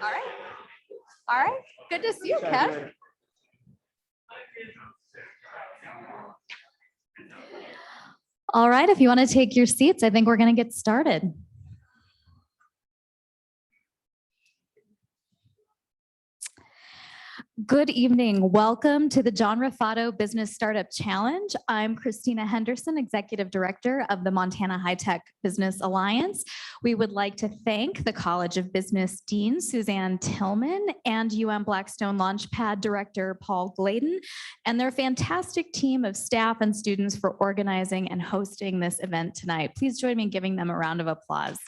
All right. All right. Good to see you, Kev. All right. If you want to take your seats, I think we're going to get started. Good evening. Welcome to the John Raffato Business Startup Challenge. I'm Christina Henderson, Executive Director of the Montana High Tech Business Alliance. We would like to thank the College of Business Dean, Suzanne Tillman, and Blackstone Launchpad Director, Paul Gladen, and their fantastic team of staff and students for organizing and hosting this event tonight. Please join me in giving them a round of applause.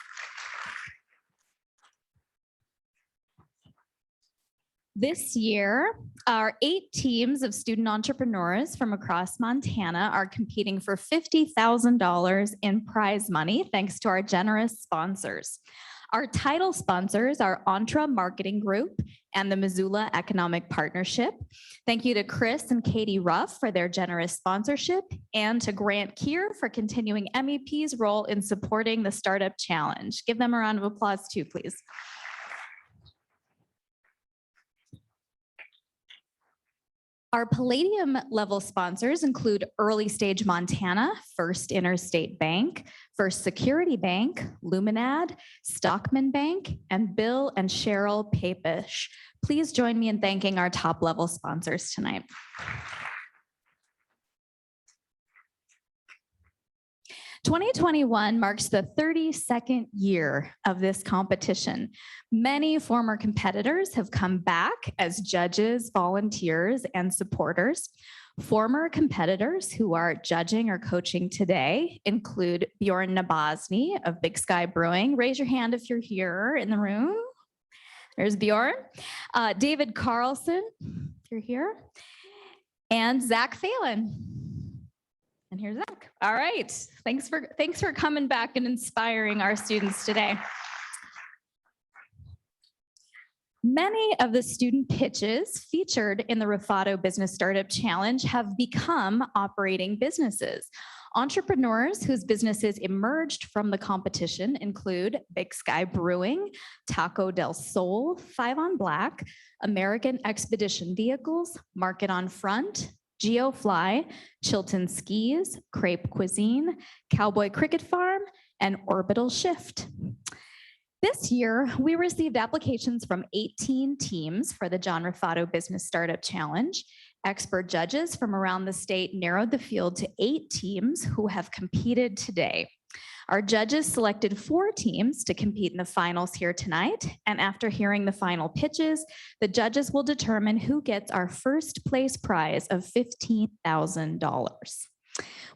This year, our 8 teams of student entrepreneurs from across Montana are competing for $50,000 in prize money, thanks to our generous sponsors. Our title sponsors are Entra Marketing Group and the Missoula Economic Partnership. Thank you to Chris and Katie Ruff for their generous sponsorship, and to Grant Keir for continuing MEP's role in supporting the Startup Challenge. Give them a round of applause too, please. Our Palladium level sponsors include Early Stage Montana, First Interstate Bank, First Security Bank, Luminad, Stockman Bank, and Bill and Cheryl Papish. Please join me in thanking our top level sponsors tonight. "2021 marks the 32nd year of this competition. Many former competitors have come back as judges, volunteers, and supporters. Former competitors who are judging or coaching today include Bjorn Nabosny of Big Sky Brewing. Raise your hand if you're here in the room. There's Bjorn. David Carlson, if you're here. And Zach Phelan. And here's Zach. All right. Thanks for coming back and inspiring our students today. Many of the student pitches featured in the Raffato Business Startup Challenge have become operating businesses. Entrepreneurs whose businesses emerged from the competition include Big Sky Brewing, Taco del Sol, 5 on Black, American Expedition Vehicles, Market on Front, GeoFly, Chilton Skis, Crepe Cuisine, Cowboy Cricket Farm, and Orbital Shift. This year, we received applications from 18 teams for the John Raffato Business Startup Challenge. Expert judges from around the state narrowed the field to 8 teams who have competed today. Our judges selected 4 teams to compete in the finals here tonight, and after hearing the final pitches, the judges will determine who gets our first place prize of $15,000.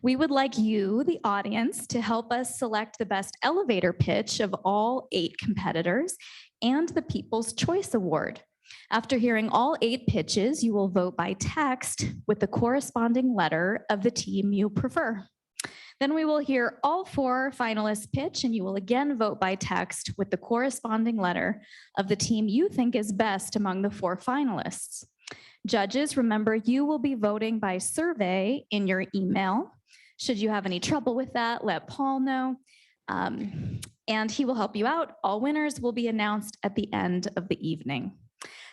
We would like you, the audience, to help us select the best elevator pitch of all 8 competitors and the People's Choice Award. After hearing all 8 pitches, you will vote by text with the corresponding letter of the team you prefer. Then we will hear all 4 finalists pitch, and you will again vote by text with the corresponding letter of the team you think is best among the 4 finalists. Judges, remember, you will be voting by survey in your email. Should you have any trouble with that, let Paul know, and he will help you out. All winners will be announced at the end of the evening.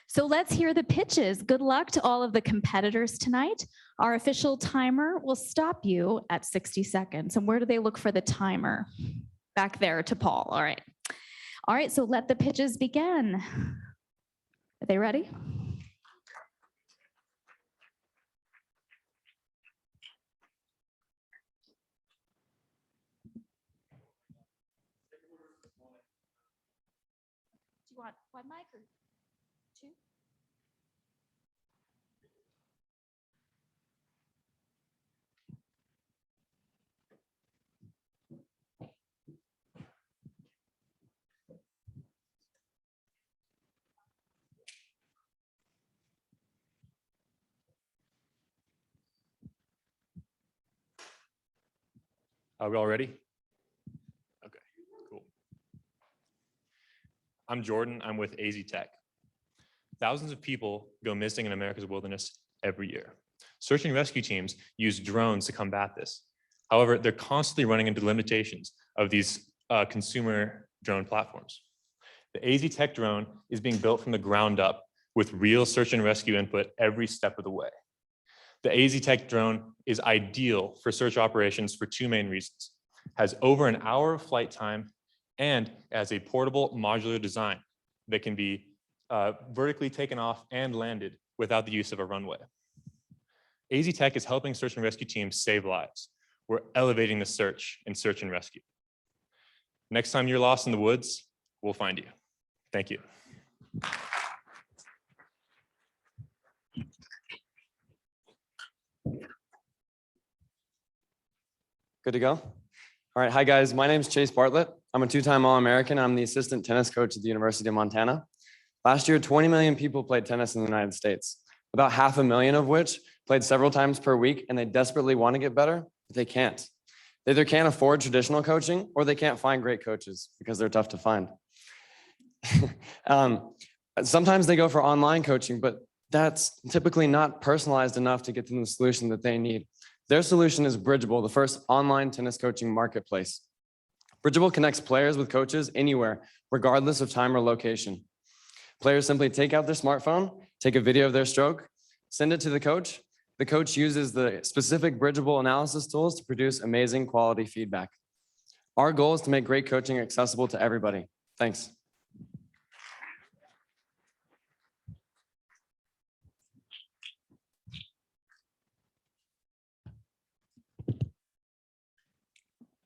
So let's hear the pitches. Good luck to all of the competitors tonight. Our official timer will stop you at 60 seconds. And where do they look for the timer? Back there to Paul. All right. All right, so let the pitches begin. Are they ready? Do you want 1 mic or 2? Are we all ready? Okay, cool. I'm Jordan. I'm with AZ Tech. Thousands of people go missing in America's wilderness every year. Search and rescue teams use drones to combat this. However, they're constantly running into limitations of these consumer drone platforms. The AZ Tech drone is being built from the ground up with real search and rescue input every step of the way. The AZ Tech drone is ideal for search operations for two main reasons. Has over an hour of flight time and has a portable modular design that can be vertically taken off and landed without the use of a runway. AZ Tech is helping search and rescue teams save lives. We're elevating the search in search and rescue. Next time you're lost in the woods, we'll find you. Thank you. Good to go? All right, hi guys, my name is Chase Bartlett. I'm a two-time All-American. I'm the assistant tennis coach at the University of Montana. Last year, 20 million people played tennis in the United States, about 500,000 of which played several times per week, and they desperately want to get better, but they can't. They either can't afford traditional coaching or they can't find great coaches because they're tough to find. Sometimes they go for online coaching, but that's typically not personalized enough to get them the solution that they need. Their solution is Bridgeable, the first online tennis coaching marketplace. Bridgeable connects players with coaches anywhere, regardless of time or location. Players simply take out their smartphone, take a video of their stroke, send it to the coach. The coach uses the specific Bridgeable analysis tools to produce amazing quality feedback. Our goal is to make great coaching accessible to everybody. Thanks.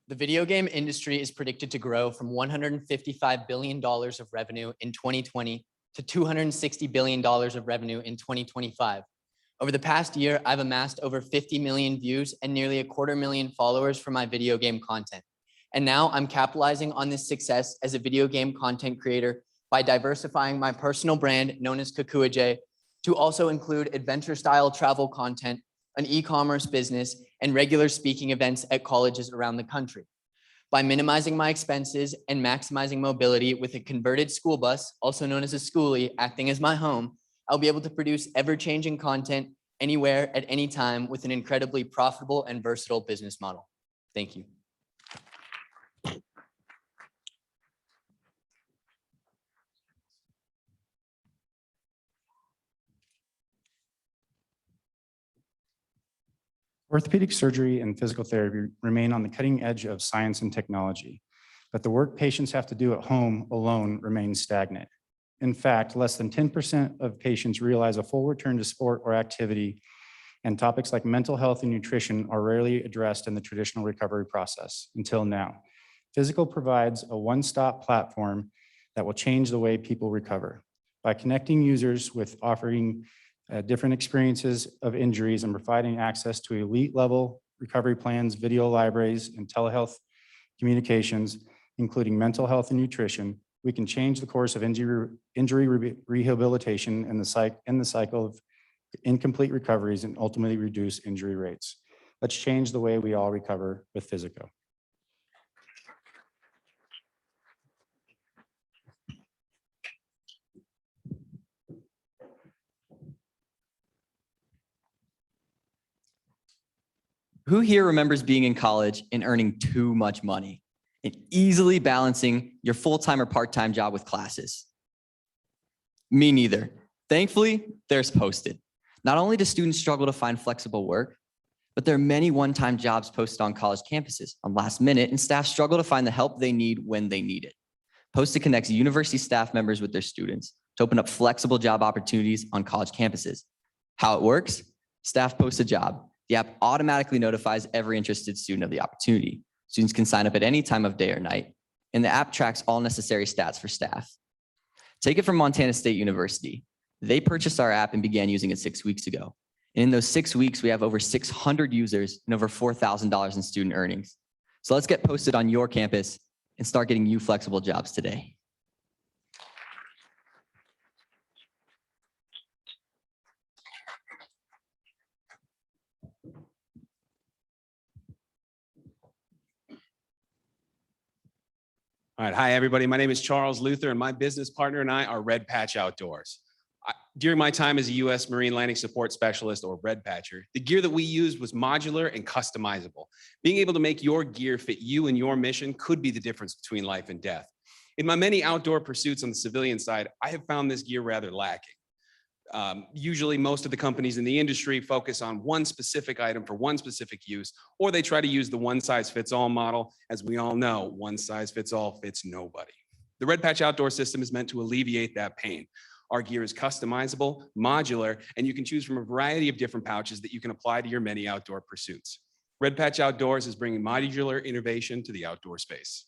The video game industry is predicted to grow from $155 billion of revenue in 2020 to $260 billion of revenue in 2025. Over the past year, I've amassed over 50 million views and nearly 250,000 followers for my video game content. And now I'm capitalizing on this success as a video game content creator by diversifying my personal brand known as Kakuaje to also include adventure-style travel content, an e-commerce business, and regular speaking events at colleges around the country. By minimizing my expenses and maximizing mobility with a converted school bus, also known as a schoolie, acting as my home, I'll be able to produce ever-changing content anywhere at any time with an incredibly profitable and versatile business model. Thank you. Orthopedic surgery and physical therapy remain on the cutting edge of science and technology, but the work patients have to do at home alone remains stagnant. In fact, less than 10% of patients realize a full return to sport or activity, and topics like mental health and nutrition are rarely addressed in the traditional recovery process until now. Physical provides a one-stop platform that will change the way people recover. By connecting users with offering different experiences of injuries and providing access to elite level recovery plans, video libraries, and telehealth communications, including mental health and nutrition, we can change the course of injury rehabilitation and the cycle of incomplete recoveries and ultimately reduce injury rates. Let's change the way we all recover with Physico. Who here remembers being in college and earning too much money and easily balancing your full-time or part-time job with classes? Me neither. Thankfully, there's Posted. Not only do students struggle to find flexible work, but there are many one-time jobs posted on college campuses on last minute, and staff struggle to find the help they need when they need it. Posted connects university staff members with their students to open up flexible job opportunities on college campuses. How it works? Staff posts a job. The app automatically notifies every interested student of the opportunity. Students can sign up at any time of day or night, and the app tracks all necessary stats for staff. Take it from Montana State University. They purchased our app and began using it 6 weeks ago. And in those 6 weeks, we have over 600 users and over $4,000 in student earnings. So let's get Posted on your campus and start getting you flexible jobs today. All right, hi everybody. My name is Charles Luther and my business partner and I are Red Patch Outdoors. During my time as a U.S. Marine Landing Support Specialist or Red Patcher, the gear that we used was modular and customizable. Being able to make your gear fit you and your mission could be the difference between life and death. In my many outdoor pursuits on the civilian side, I have found this gear rather lacking. Usually most of the companies in the industry focus on one specific item for one specific use, or they try to use the one size fits all model. As we all know, one size fits all fits nobody. The Red Patch Outdoor system is meant to alleviate that pain. Our gear is customizable, modular, and you can choose from a variety of different pouches that you can apply to your many outdoor pursuits. Red Patch Outdoors is bringing modular innovation to the outdoor space.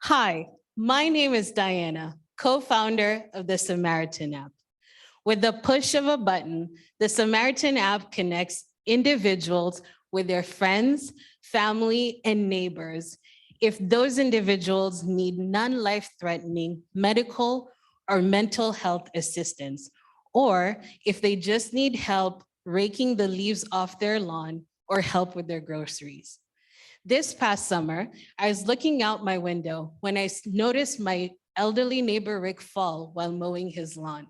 Hi, my name is Diana, co-founder of the Samaritan app. With the push of a button, the Samaritan app connects individuals with their friends, family, and neighbors if those individuals need non-life-threatening medical or mental health assistance, or if they just need help raking the leaves off their lawn or help with their groceries. This past summer, I was looking out my window when I noticed my elderly neighbor Rick fall while mowing his lawn.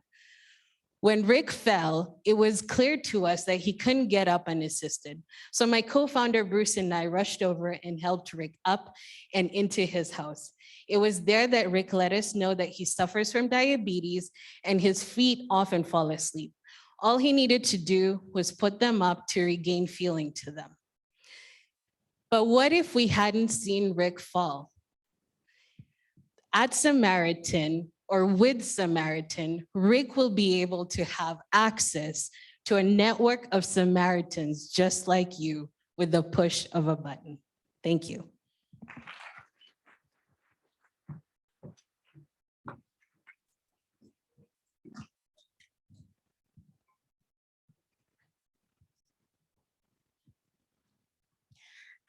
When Rick fell, it was clear to us that he couldn't get up unassisted. So my co-founder Bruce and I rushed over and helped Rick up and into his house. It was there that Rick let us know that he suffers from diabetes and his feet often fall asleep. All he needed to do was put them up to regain feeling to them. But what if we hadn't seen Rick fall? At Samaritan, or with Samaritan, Rick will be able to have access to a network of Samaritans just like you with the push of a button. Thank you.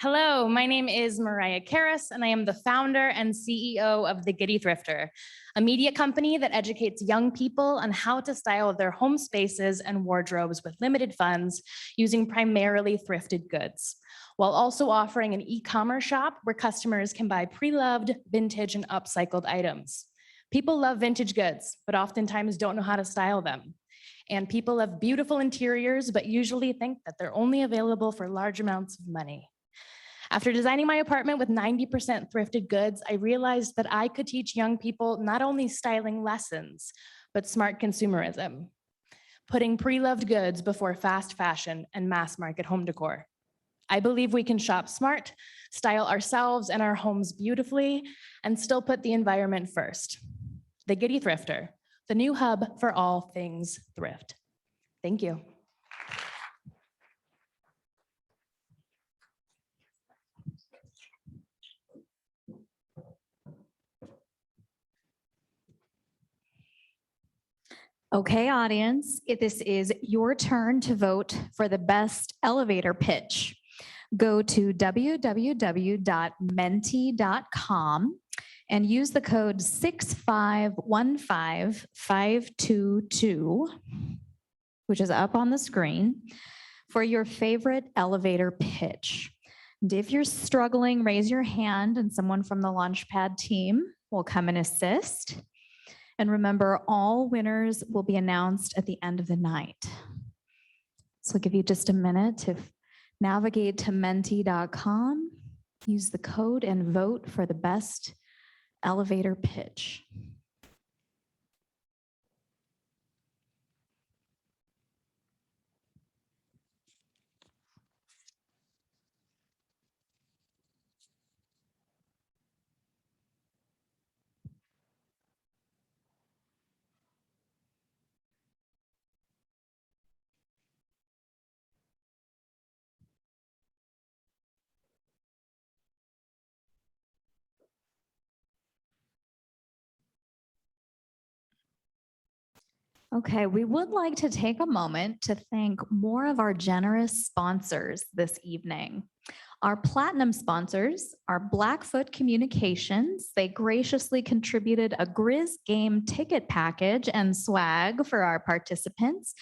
Hello, my name is Mariah Karras, and I am the founder and CEO of The Giddy Thrifter, a media company that educates young people on how to style their home spaces and wardrobes with limited funds using primarily thrifted goods, while also offering an e-commerce shop where customers can buy pre-loved, vintage, and upcycled items. People love vintage goods, but oftentimes don't know how to style them. And people love beautiful interiors, but usually think that they're only available for large amounts of money. After designing my apartment with 90% thrifted goods, I realized that I could teach young people not only styling lessons, but smart consumerism, putting pre-loved goods before fast fashion and mass market home decor. I believe we can shop smart, style ourselves and our homes beautifully, and still put the environment first. The Giddy Thrifter, the new hub for all things thrift. Thank you. Okay, audience, this is your turn to vote for the best elevator pitch. Go to www.menti.com and use the code 6515522, which is up on the screen, for your favorite elevator pitch. And if you're struggling, raise your hand and someone from the Launchpad team will come and assist. And remember, all winners will be announced at the end of the night. So I'll give you just a minute to navigate to menti.com, use the code and vote for the best elevator pitch. Okay, we would like to take a moment to thank more of our generous sponsors this evening. Our platinum sponsors are Blackfoot Communications. They graciously contributed a Grizz game ticket package and swag for our participants.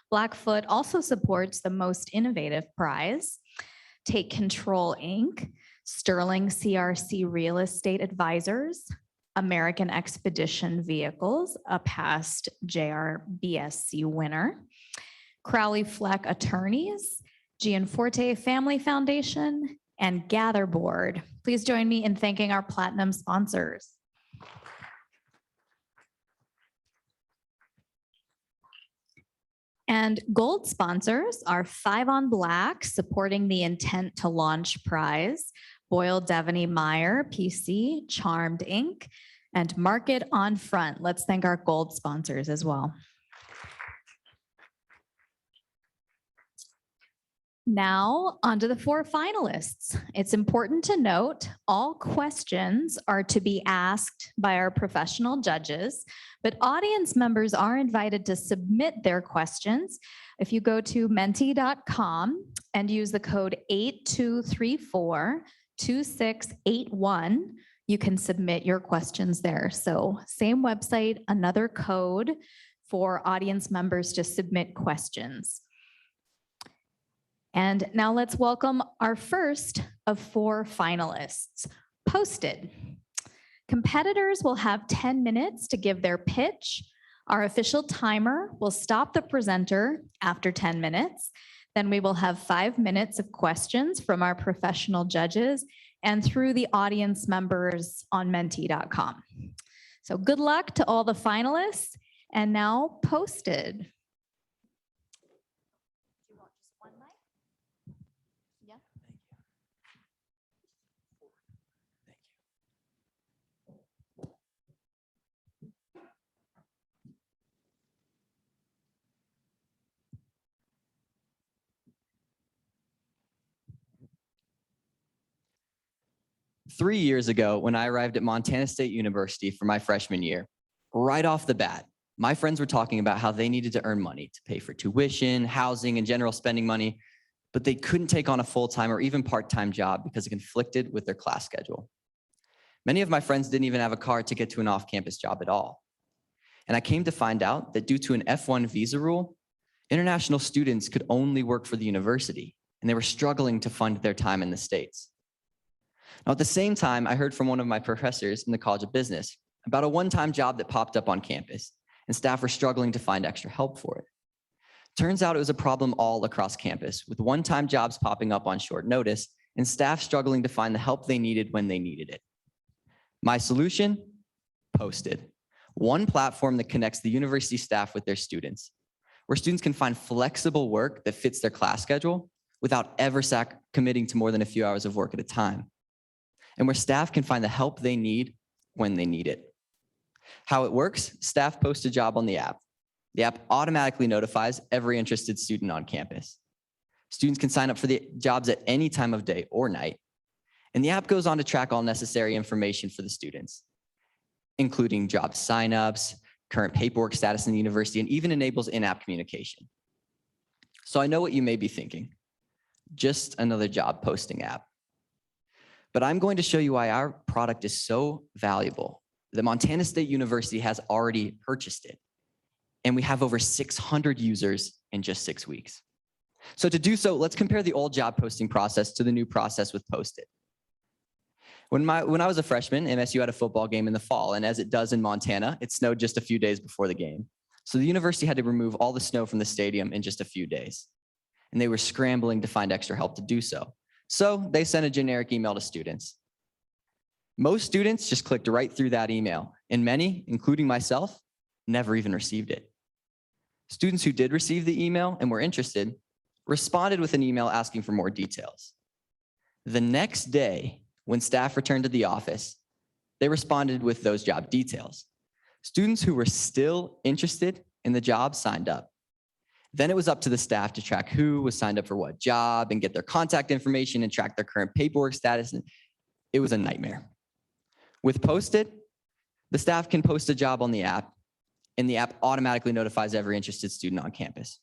Blackfoot also supports the Most Innovative Prize. Take Control Inc., Sterling CRC Real Estate Advisors, American Expedition Vehicles, a past JRBSC winner, Crowley Fleck Attorneys, Gianforte Family Foundation, and Gather Board. Please join me in thanking our platinum sponsors. And gold sponsors are 5 on Black, supporting the Intent to Launch Prize, Boyle Devaney Meyer, PC, Charmed Inc., and Market on Front. Let's thank our gold sponsors as well. Now, on to the 4 finalists. It's important to note all questions are to be asked by our professional judges, but audience members are invited to submit their questions. If you go to menti.com and use the code 8234-2681, you can submit your questions there. So same website, another code for audience members to submit questions. And now let's welcome our first of 4 finalists, Posted. Competitors will have 10 minutes to give their pitch. Our official timer will stop the presenter after 10 minutes. Then we will have 5 minutes of questions from our professional judges and through the audience members on menti.com. So good luck to all the finalists. And now Posted. Yeah. 3 years ago, when I arrived at Montana State University for my freshman year, right off the bat, my friends were talking about how they needed to earn money to pay for tuition, housing, and general spending money, but they couldn't take on a full-time or even part-time job because it conflicted with their class schedule. Many of my friends didn't even have a car to get to an off-campus job at all. And I came to find out that due to an F1 visa rule, international students could only work for the university, and they were struggling to fund their time in the States. Now, at the same time, I heard from one of my professors in the College of Business about a one-time job that popped up on campus, and staff were struggling to find extra help for it. Turns out it was a problem all across campus, with one-time jobs popping up on short notice and staff struggling to find the help they needed when they needed it. My solution? Posted. One platform that connects the university staff with their students, where students can find flexible work that fits their class schedule without ever committing to more than a few hours of work at a time, and where staff can find the help they need when they need it. How it works, staff post a job on the app. The app automatically notifies every interested student on campus. Students can sign up for the jobs at any time of day or night, and the app goes on to track all necessary information for the students, including job signups, current paperwork status in the university, and even enables in-app communication. So I know what you may be thinking, just another job posting app. But I'm going to show you why our product is so valuable that Montana State University has already purchased it. And we have over 600 users in just 6 weeks. So to do so, let's compare the old job posting process to the new process with Posted. When I was a freshman, MSU had a football game in the fall, and as it does in Montana, it snowed just a few days before the game. So the university had to remove all the snow from the stadium in just a few days. And they were scrambling to find extra help to do so. So they sent a generic email to students. Most students just clicked right through that email, and many, including myself, never even received it. Students who did receive the email and were interested responded with an email asking for more details. The next day, when staff returned to the office, they responded with those job details. Students who were still interested in the job signed up. Then it was up to the staff to track who was signed up for what job and get their contact information and track their current paperwork status. It was a nightmare. With Posted, the staff can post a job on the app, and the app automatically notifies every interested student on campus.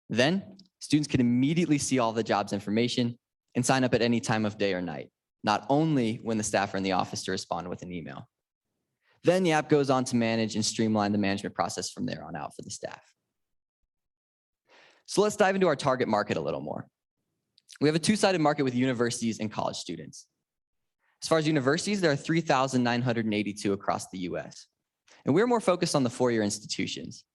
Then students can immediately see all the job's information and sign up at any time of day or night, not only when the staff are in the office to respond with an email. Then the app goes on to manage and streamline the management process from there on out for the staff. So let's dive into our target market a little more. We have a two-sided market with universities and college students. As far as universities, there are 3,982 across the US. And we're more focused on the four-year institutions.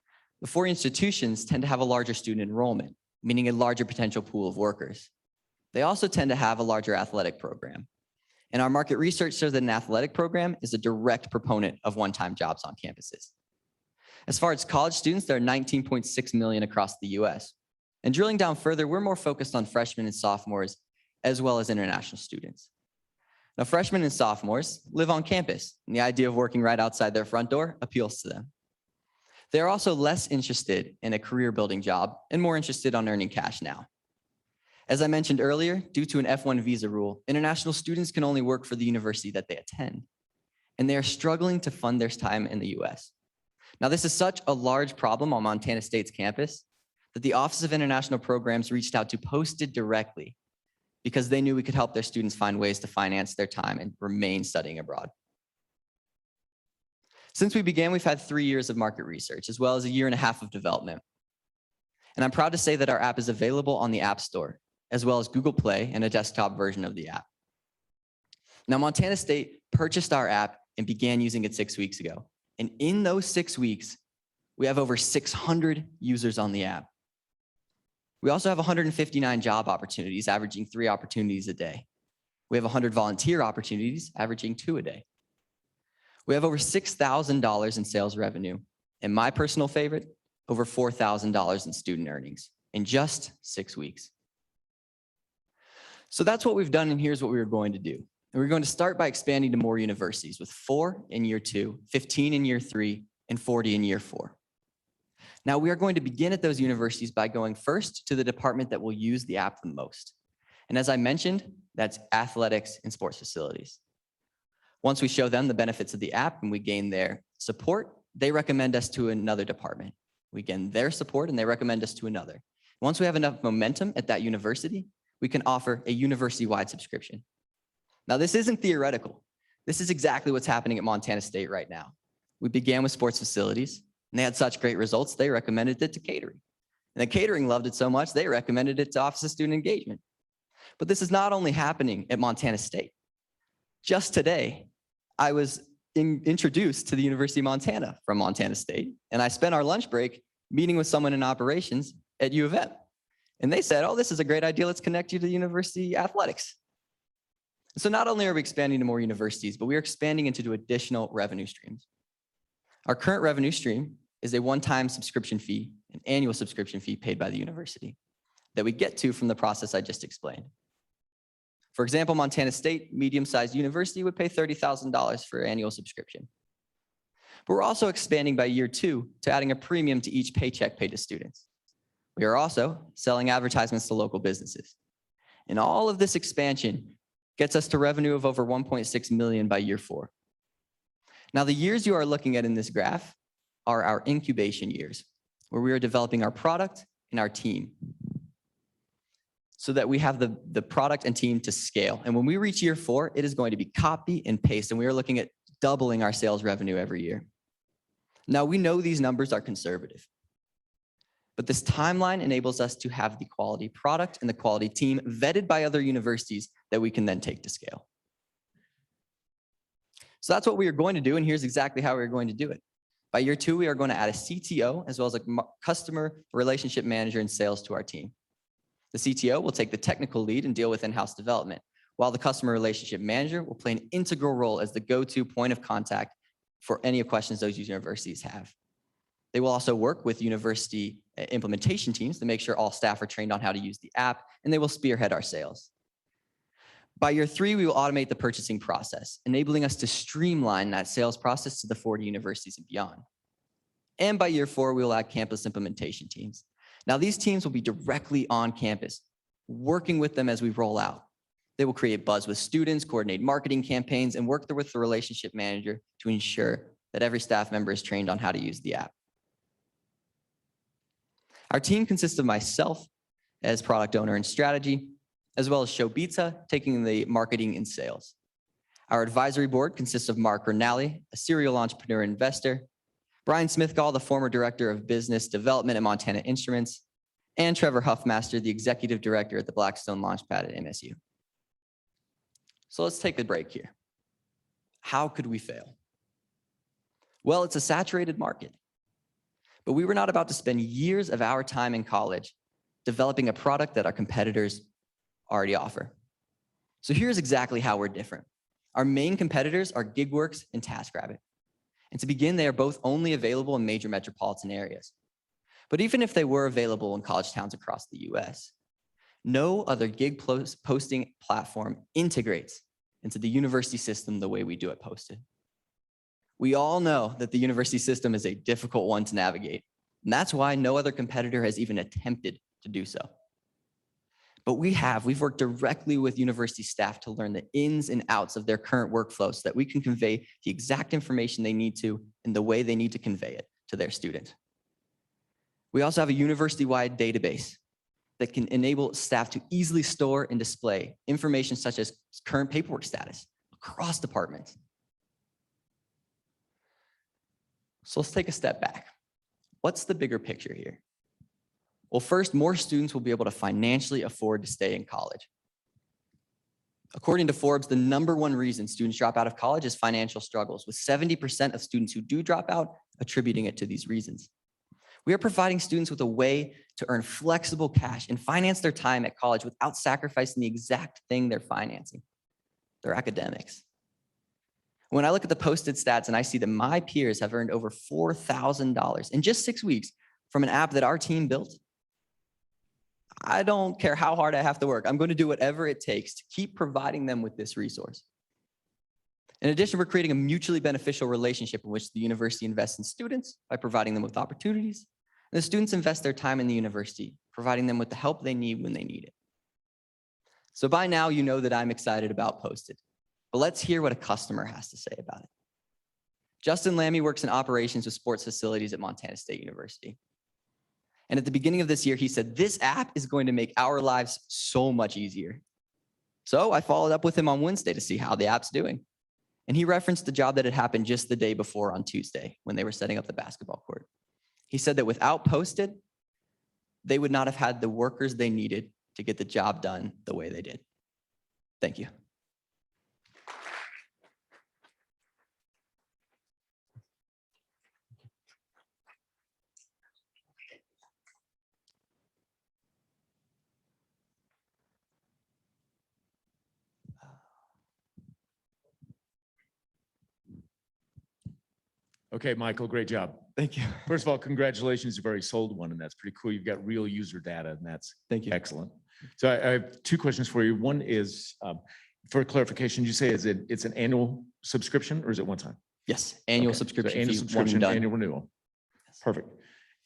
The four-year institutions tend to have a larger student enrollment, meaning a larger potential pool of workers. They also tend to have a larger athletic program. And our market research shows that an athletic program is a direct proponent of one-time jobs on campuses. As far as college students, there are 19.6 million across the US. And drilling down further, we're more focused on freshmen and sophomores, as well as international students. Now, freshmen and sophomores live on campus, and the idea of working right outside their front door appeals to them. They are also less interested in a career-building job and more interested on earning cash now. As I mentioned earlier, due to an F1 visa rule, international students can only work for the university that they attend, and they are struggling to fund their time in the US. Now, this is such a large problem on Montana State's campus that the Office of International Programs reached out to Posted directly because they knew we could help their students find ways to finance their time and remain studying abroad. Since we began, we've had 3 years of market research, as well as a year and a half of development. And I'm proud to say that our app is available on the App Store, as well as Google Play and a desktop version of the app. Now, Montana State purchased our app and began using it 6 weeks ago. And in those 6 weeks, we have over 600 users on the app. We also have 159 job opportunities, averaging 3 opportunities a day. We have 100 volunteer opportunities, averaging 2 a day. We have over $6,000 in sales revenue, and my personal favorite, over $4,000 in student earnings in just 6 weeks. So that's what we've done, and here's what we were going to do. And we're going to start by expanding to more universities with 4 in year 2, 15 in year 3, and 40 in year 4. Now, we are going to begin at those universities by going first to the department that will use the app the most. And as I mentioned, that's athletics and sports facilities. Once we show them the benefits of the app and we gain their support, they recommend us to another department. We gain their support and they recommend us to another. Once we have enough momentum at that university, we can offer a university-wide subscription. Now, this isn't theoretical. This is exactly what's happening at Montana State right now. We began with sports facilities, and they had such great results, they recommended it to catering. And the catering loved it so much, they recommended it to Office of Student Engagement. But this is not only happening at Montana State. Just today, I was introduced to the University of Montana from Montana State, and I spent our lunch break meeting with someone in operations at U of M. And they said, oh, this is a great idea, let's connect you to university athletics. So not only are we expanding to more universities, but we are expanding into additional revenue streams. Our current revenue stream is a one-time subscription fee, an annual subscription fee paid by the university that we get to from the process I just explained. For example, Montana State, medium-sized university, would pay $30,000 for annual subscription. But we're also expanding by year 2 to adding a premium to each paycheck paid to students. We are also selling advertisements to local businesses. And all of this expansion gets us to revenue of over 1.6 million by year 4. Now, the years you are looking at in this graph are our incubation years, where we are developing our product and our team so that we have the product and team to scale. And when we reach year 4, it is going to be copy and paste, and we are looking at doubling our sales revenue every year. Now, we know these numbers are conservative, but this timeline enables us to have the quality product and the quality team vetted by other universities that we can then take to scale. So that's what we are going to do, and here's exactly how we're going to do it. By year 2, we are going to add a CTO as well as a customer relationship manager and sales to our team. The CTO will take the technical lead and deal with in-house development, while the customer relationship manager will play an integral role as the go-to point of contact for any questions those universities have. They will also work with university implementation teams to make sure all staff are trained on how to use the app, and they will spearhead our sales. By year 3, we will automate the purchasing process, enabling us to streamline that sales process to the 40 universities and beyond. And by year 4, we will add campus implementation teams. Now, these teams will be directly on campus, working with them as we roll out. They will create buzz with students, coordinate marketing campaigns, and work with the relationship manager to ensure that every staff member is trained on how to use the app. Our team consists of myself as product owner and strategy, as well as Shobita taking the marketing and sales. Our advisory board consists of Mark Rinaldi, a serial entrepreneur investor, Brian Smithgall, the former director of business development at Montana Instruments, and Trevor Huffmaster, the executive director at the Blackstone Launchpad at MSU. So let's take a break here. How could we fail? Well, it's a saturated market. But we were not about to spend years of our time in college developing a product that our competitors already offer. So here's exactly how we're different. Our main competitors are GigWorks and TaskRabbit. And to begin, they are both only available in major metropolitan areas. But even if they were available in college towns across the US, no other gig posting platform integrates into the university system the way we do at Posted. We all know that the university system is a difficult one to navigate, and that's why no other competitor has even attempted to do so. But we've worked directly with university staff to learn the ins and outs of their current workflow so that we can convey the exact information they need to in the way they need to convey it to their students. We also have a university-wide database that can enable staff to easily store and display information such as current paperwork status across departments. So let's take a step back. What's the bigger picture here? Well, first, more students will be able to financially afford to stay in college. According to Forbes, the #1 reason students drop out of college is financial struggles, with 70% of students who do drop out attributing it to these reasons. We are providing students with a way to earn flexible cash and finance their time at college without sacrificing the exact thing they're financing, their academics. When I look at the Posted stats and I see that my peers have earned over $4,000 in just 6 weeks from an app that our team built, I don't care how hard I have to work. I'm going to do whatever it takes to keep providing them with this resource. In addition, we're creating a mutually beneficial relationship in which the university invests in students by providing them with opportunities, and the students invest their time in the university, providing them with the help they need when they need it. So by now, you know that I'm excited about Posted, but let's hear what a customer has to say about it. Justin Lammy works in operations with sports facilities at Montana State University. And at the beginning of this year, he said, "This app is going to make our lives so much easier." So I followed up with him on Wednesday to see how the app's doing. And he referenced the job that had happened just the day before on Tuesday when they were setting up the basketball court. He said that without Posted, they would not have had the workers they needed to get the job done the way they did. Thank you. Okay, Michael, great job. Thank you. First of all, congratulations, you've already sold one, and that's pretty cool. You've got real user data, and that's Thank you. excellent. So I have 2 questions for you. One is, for clarification, you say it's an annual subscription, or is it one time? Yes, annual Okay, so subscription annual fee, one and subscription, done. annual renewal. Perfect.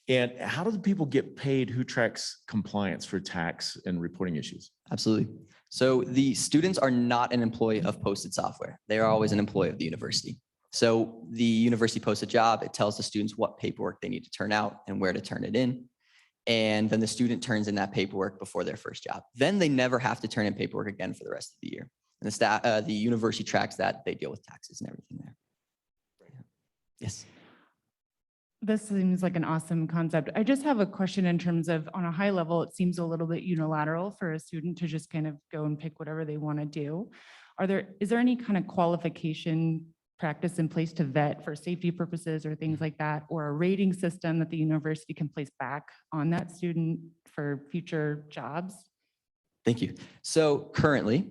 And how do the people get paid who tracks compliance for tax and reporting issues? Absolutely. So the students are not an employee of Posted Software. They are always an employee of the university. So the university posts a job, it tells the students what paperwork they need to turn out and where to turn it in. And then the student turns in that paperwork before their first job. Then they never have to turn in paperwork again for the rest of the year. And the university tracks that, they deal with taxes and everything there. Yes. This seems like an awesome concept. I just have a question in terms of, on a high level, it seems a little bit unilateral for a student to just kind of go and pick whatever they want to do. Is there any kind of qualification practice in place to vet for safety purposes or things like that, or a rating system that the university can place back on that student for future jobs? Thank you. So currently,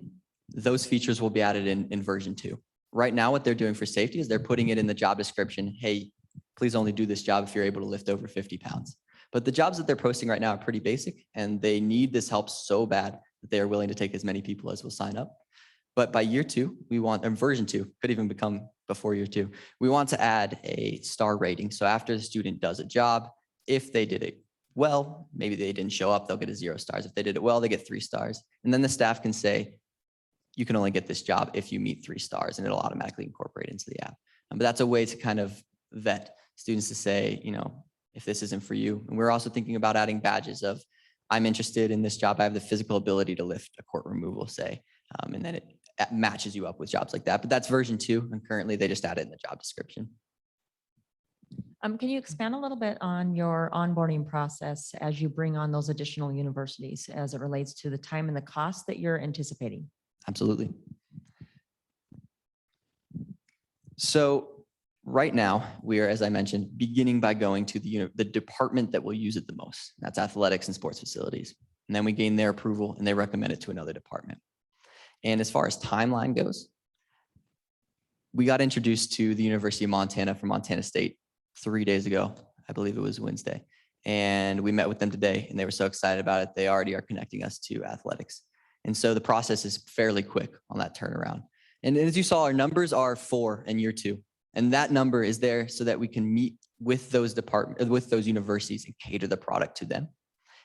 those features will be added in version 2. Right now, what they're doing for safety is they're putting it in the job description. Hey, please only do this job if you're able to lift over 50 pounds. But the jobs that they're posting right now are pretty basic, and they need this help so bad that they are willing to take as many people as will sign up. But by year 2, we want, and version 2, could even become before year 2, we want to add a star rating. So after the student does a job, if they did it well, maybe they didn't show up, they'll get a 0 stars. If they did it well, they get 3 stars. And then the staff can say, you can only get this job if you meet 3 stars, and it'll automatically incorporate into the app. But that's a way to kind of vet students to say, you know, if this isn't for you. And we're also thinking about adding badges of, I'm interested in this job. I have the physical ability to lift a court removal, say, and then it matches you up with jobs like that. But that's version 2, and currently they just add it in the job description. Can you expand a little bit on your onboarding process as you bring on those additional universities as it relates to the time and the cost that you're anticipating? Absolutely. So right now, we are, as I mentioned, beginning by going to the department that will use it the most. That's athletics and sports facilities. And then we gain their approval and they recommend it to another department. And as far as timeline goes, we got introduced to the University of Montana from Montana State 3 days ago. I believe it was Wednesday. And we met with them today and they were so excited about it. They already are connecting us to athletics. And so the process is fairly quick on that turnaround. And as you saw, our numbers are 4 in year 2. And that number is there so that we can meet with those universities and cater the product to them.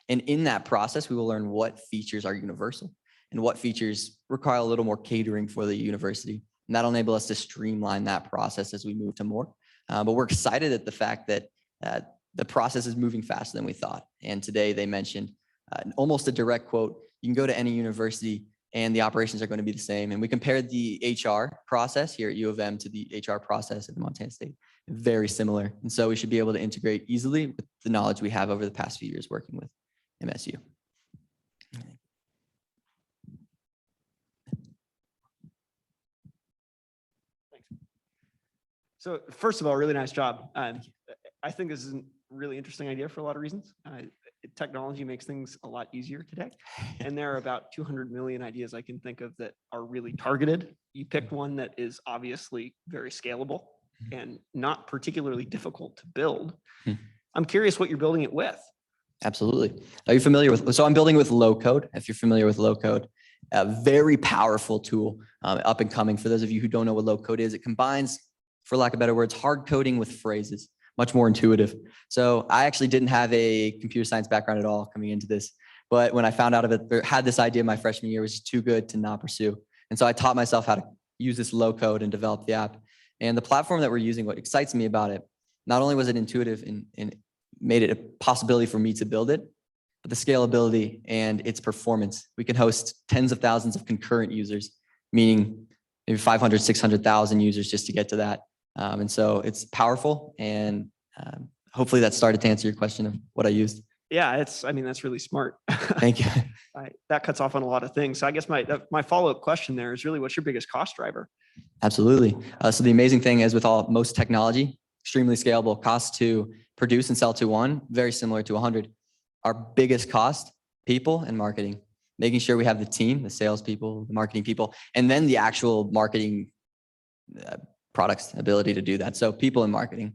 And in that process, we will learn what features are universal and what features require a little more catering for the university. And that'll enable us to streamline that process as we move to more. But we're excited at the fact that the process is moving faster than we thought. And today they mentioned almost a direct quote, you can go to any university and the operations are going to be the same. And we compared the HR process here at U of M to the HR process at the Montana State, very similar. And so we should be able to integrate easily with the knowledge we have over the past few years working with MSU. So first of all, really nice job. I think this is a really interesting idea for a lot of reasons. Technology makes things a lot easier today. And there are about 200 million ideas I can think of that are really targeted. You picked one that is obviously very scalable and not particularly difficult to build. I'm curious what you're building it with. Absolutely. Are you familiar with, so I'm building with low code. If you're familiar with low code, a very powerful tool, up and coming. For those of you who don't know what low code is, it combines, for lack of better words, hard coding with phrases, much more intuitive. So I actually didn't have a computer science background at all coming into this, but when I found out of it, or had this idea my freshman year, it was just too good to not pursue. And so I taught myself how to use this low code and develop the app. And the platform that we're using, what excites me about it, not only was it intuitive and made it a possibility for me to build it, but the scalability and its performance. We can host tens of thousands of concurrent users, meaning maybe 500, 600,000 users just to get to that. And so it's powerful, and hopefully that started to answer your question of what I used. Yeah, I mean, that's really smart. Thank you. That cuts off on a lot of things. So I guess my follow-up question there is really, what's your biggest cost driver? Absolutely. So the amazing thing is with most technology, extremely scalable, cost to produce and sell to 1, very similar to 100. Our biggest cost, people and marketing, making sure we have the team, the salespeople, the marketing people, and then the actual marketing products ability to do that. So people and marketing.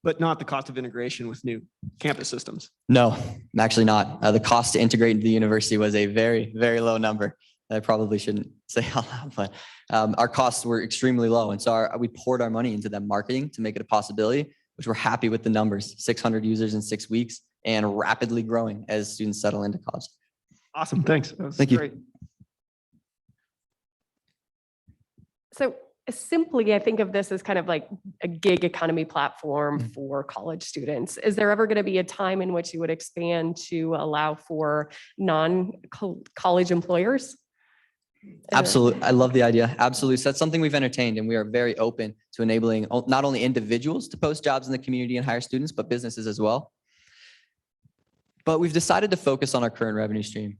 But not the cost of integration with new campus systems. No, actually not. The cost to integrate into the university was a very, very low number. I probably shouldn't say out loud, but our costs were extremely low. And so we poured our money into that marketing to make it a possibility, which we're happy with the numbers, 600 users in 6 weeks and rapidly growing as students settle into college. Awesome, thanks. Thank you. Great. So simply, I think of this as kind of like a gig economy platform for college students. Is there ever going to be a time in which you would expand to allow for non-college employers? Absolutely. I love the idea. Absolutely. So that's something we've entertained, and we are very open to enabling not only individuals to post jobs in the community and hire students, but businesses as well. But we've decided to focus on our current revenue stream,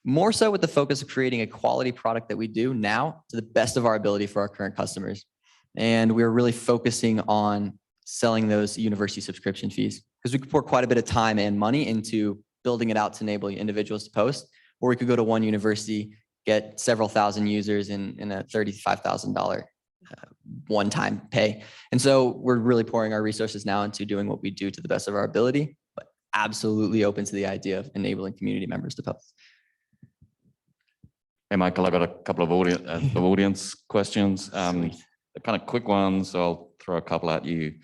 more so with the focus of creating a quality product that we do now to the best of our ability for our current customers. And we're really focusing on selling those university subscription fees, because we could pour quite a bit of time and money into building it out to enable individuals to post, or we could go to one university, get several thousand users in a $35,000 one-time pay. And so we're really pouring our resources now into doing what we do to the best of our ability, but absolutely open to the idea of enabling community members to post. Hey, Michael, I got a couple of audience questions. They're kind of quick ones. I'll throw a couple at you.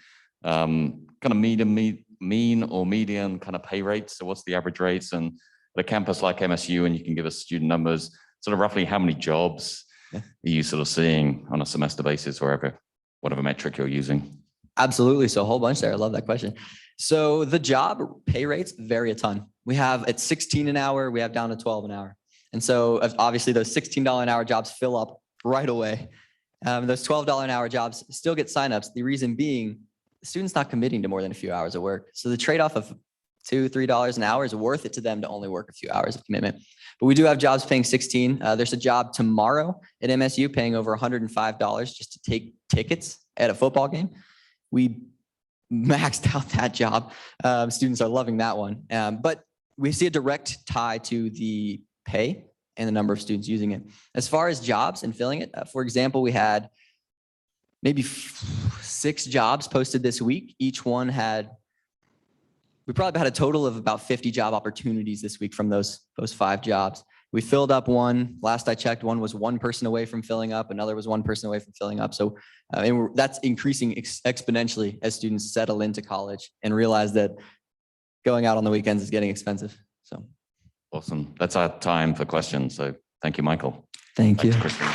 Kind of mean or median kind of pay rates. So what's the average rates? And at a campus like MSU, and you can give us student numbers, sort of roughly how many jobs are you sort of seeing on a semester basis, or whatever metric you're using? Absolutely. So a whole bunch there. I love that question. So the job pay rates vary a ton. We have at 16 an hour, we have down to 12 an hour. And so obviously those $16 an hour jobs fill up right away. Those $12 an hour jobs still get signups. The reason being, the student's not committing to more than a few hours of work. So the trade-off of $2, $3 an hour is worth it to them to only work a few hours of commitment. But we do have jobs paying 16. There's a job tomorrow at MSU paying over $105 just to take tickets at a football game. We maxed out that job. Students are loving that one. But we see a direct tie to the pay and the number of students using it. As far as jobs and filling it, for example, we had maybe 6 jobs posted this week. Each one we probably had a total of about 50 job opportunities this week from those 5 jobs. We filled up one. Last I checked, one was 1 person away from filling up. Another was 1 person away from filling up. So that's increasing exponentially as students settle into college and realize that going out on the weekends is getting expensive. So Awesome. That's our time for questions. So thank you, Michael. thank you. Back to Christine.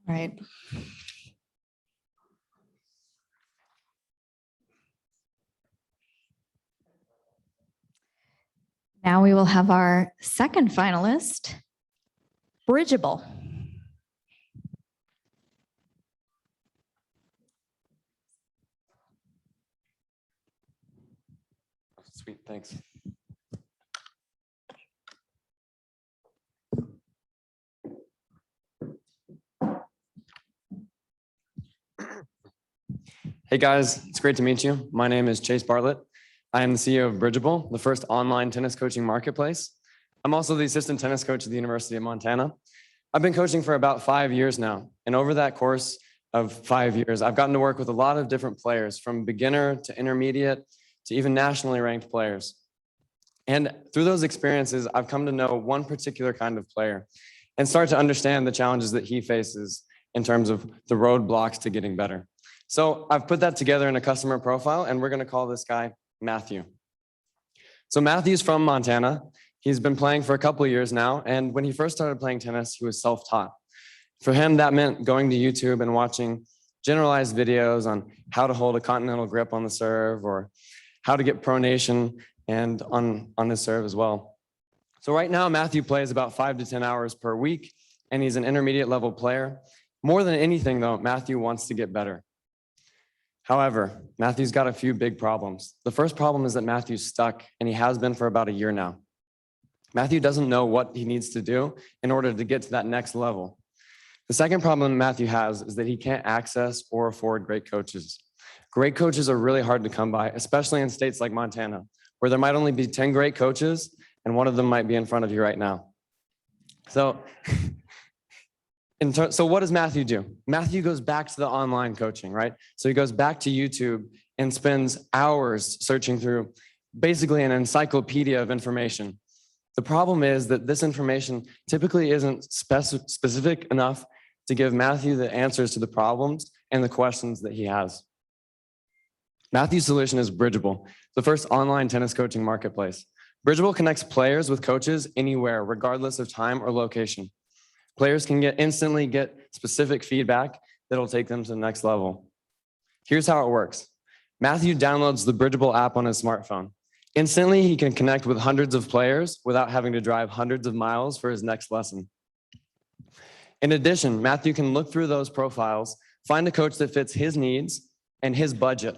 All right. Now we will have our second finalist, Bridgeable. Sweet, thanks. Hey guys, it's great to meet you. My name is Chase Bartlett. I am the CEO of Bridgeable, the first online tennis coaching marketplace. I'm also the assistant tennis coach at the University of Montana. I've been coaching for about 5 years now. And over that course of 5 years, I've gotten to work with a lot of different players, from beginner to intermediate to even nationally ranked players. And through those experiences, I've come to know one particular kind of player and start to understand the challenges that he faces in terms of the roadblocks to getting better. So I've put that together in a customer profile, and we're going to call this guy Matthew. So Matthew's from Montana. He's been playing for a couple of years now. And when he first started playing tennis, he was self-taught. For him, that meant going to YouTube and watching generalized videos on how to hold a continental grip on the serve or how to get pronation and on his serve as well. So right now, Matthew plays about 5 to 10 hours per week, and he's an intermediate level player. More than anything though, Matthew wants to get better. However, Matthew's got a few big problems. The first problem is that Matthew's stuck, and he has been for about a year now. Matthew doesn't know what he needs to do in order to get to that next level. The second problem Matthew has is that he can't access or afford great coaches. Great coaches are really hard to come by, especially in states like Montana, where there might only be 10 great coaches, and one of them might be in front of you right now. So what does Matthew do? Matthew goes back to the online coaching, right? So he goes back to YouTube and spends hours searching through basically an encyclopedia of information. The problem is that this information typically isn't specific enough to give Matthew the answers to the problems and the questions that he has. Matthew's solution is Bridgeable, the first online tennis coaching marketplace. Bridgeable connects players with coaches anywhere, regardless of time or location. Players can instantly get specific feedback that'll take them to the next level. Here's how it works. Matthew downloads the Bridgeable app on his smartphone. Instantly, he can connect with hundreds of players without having to drive hundreds of miles for his next lesson. In addition, Matthew can look through those profiles, find a coach that fits his needs and his budget.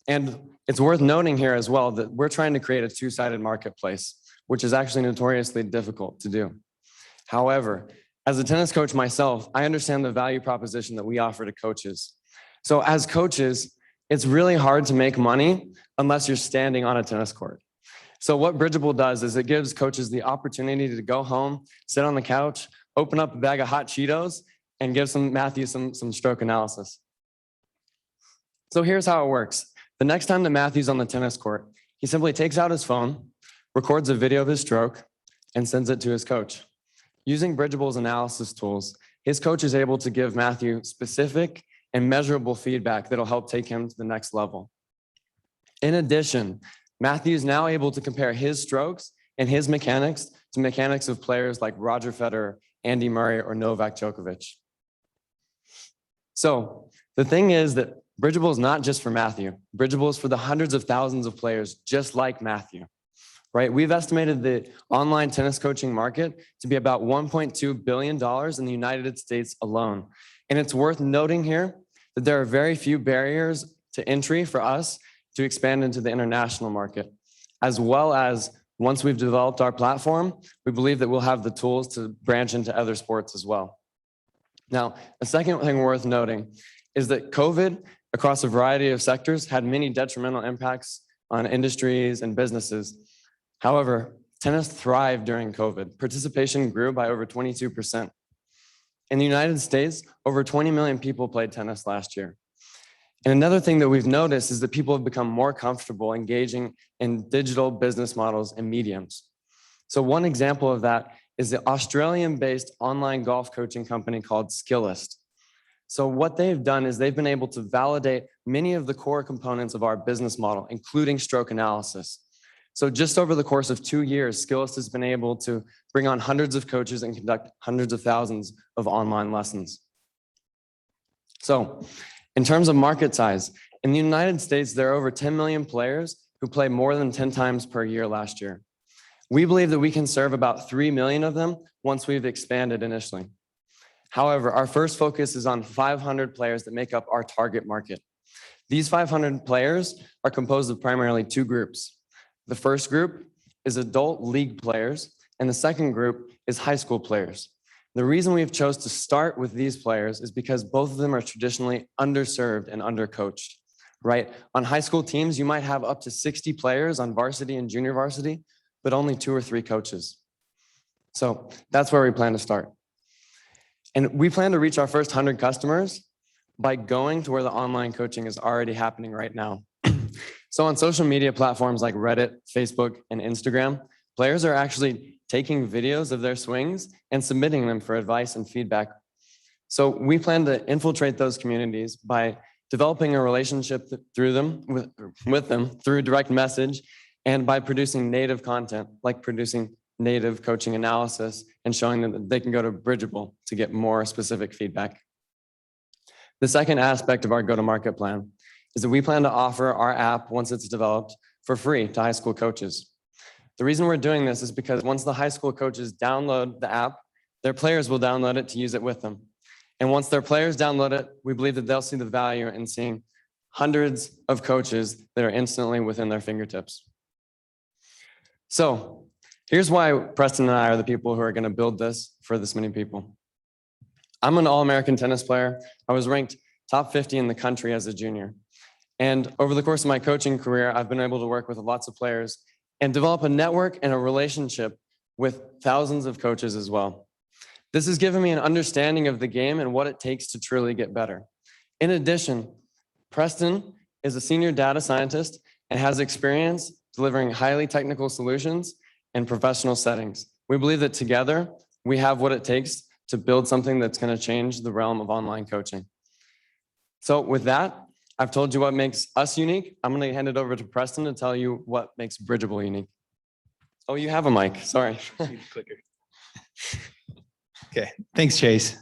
And it's worth noting here as well that we're trying to create a two-sided marketplace, which is actually notoriously difficult to do. However, as a tennis coach myself, I understand the value proposition that we offer to coaches. So as coaches, it's really hard to make money unless you're standing on a tennis court. So what Bridgeable does is it gives coaches the opportunity to go home, sit on the couch, open up a bag of hot Cheetos, and give Matthew some stroke analysis. So here's how it works. The next time that Matthew's on the tennis court, he simply takes out his phone, records a video of his stroke, and sends it to his coach. Using Bridgeable's analysis tools, his coach is able to give Matthew specific and measurable feedback that'll help take him to the next level. In addition, Matthew is now able to compare his strokes and his mechanics to mechanics of players like Roger Federer, Andy Murray, or Novak Djokovic. So the thing is that Bridgeable is not just for Matthew. Bridgeable is for the hundreds of thousands of players just like Matthew, right? We've estimated the online tennis coaching market to be about $1.2 billion in the United States alone. And it's worth noting here that there are very few barriers to entry for us to expand into the international market, as well as once we've developed our platform, we believe that we'll have the tools to branch into other sports as well. Now, a second thing worth noting is that COVID across a variety of sectors had many detrimental impacts on industries and businesses. However, tennis thrived during COVID. Participation grew by over 22%. In the United States, over 20 million people played tennis last year. And another thing that we've noticed is that people have become more comfortable engaging in digital business models and mediums. So one example of that is the Australian-based online golf coaching company called Skillist. So what they've done is they've been able to validate many of the core components of our business model, including stroke analysis. So just over the course of 2 years, Skillist has been able to bring on hundreds of coaches and conduct hundreds of thousands of online lessons. So in terms of market size, in the United States, there are over 10 million players who play more than 10 times per year last year. We believe that we can serve about 3 million of them once we've expanded initially. However, our first focus is on 500 players that make up our target market. These 500 players are composed of primarily 2 groups. The first group is adult league players, and the second group is high school players. The reason we've chose to start with these players is because both of them are traditionally underserved and undercoached, right? On high school teams, you might have up to 60 players on varsity and junior varsity, but only 2 or 3 coaches. So that's where we plan to start. And we plan to reach our first 100 customers by going to where the online coaching is already happening right now. So on social media platforms like Reddit, Facebook, and Instagram, players are actually taking videos of their swings and submitting them for advice and feedback. So we plan to infiltrate those communities by developing a relationship through them with them through direct message and by producing native content, like producing native coaching analysis and showing them that they can go to Bridgeable to get more specific feedback. The second aspect of our go-to-market plan is that we plan to offer our app, once it's developed, for free to high school coaches. The reason we're doing this is because once the high school coaches download the app, their players will download it to use it with them. And once their players download it, we believe that they'll see the value in seeing hundreds of coaches that are instantly within their fingertips. So here's why Preston and I are the people who are going to build this for this many people. I'm an All-American tennis player. I was ranked top 50 in the country as a junior. And over the course of my coaching career, I've been able to work with lots of players and develop a network and a relationship with thousands of coaches as well. This has given me an understanding of the game and what it takes to truly get better. In addition, Preston is a senior data scientist and has experience delivering highly technical solutions in professional settings. We believe that together, we have what it takes to build something that's going to change the realm of online coaching. So with that, I've told you what makes us unique. I'm going to hand it over to Preston to tell you what makes Bridgeable unique. Oh, you have a mic. Sorry. Okay, thanks, Chase.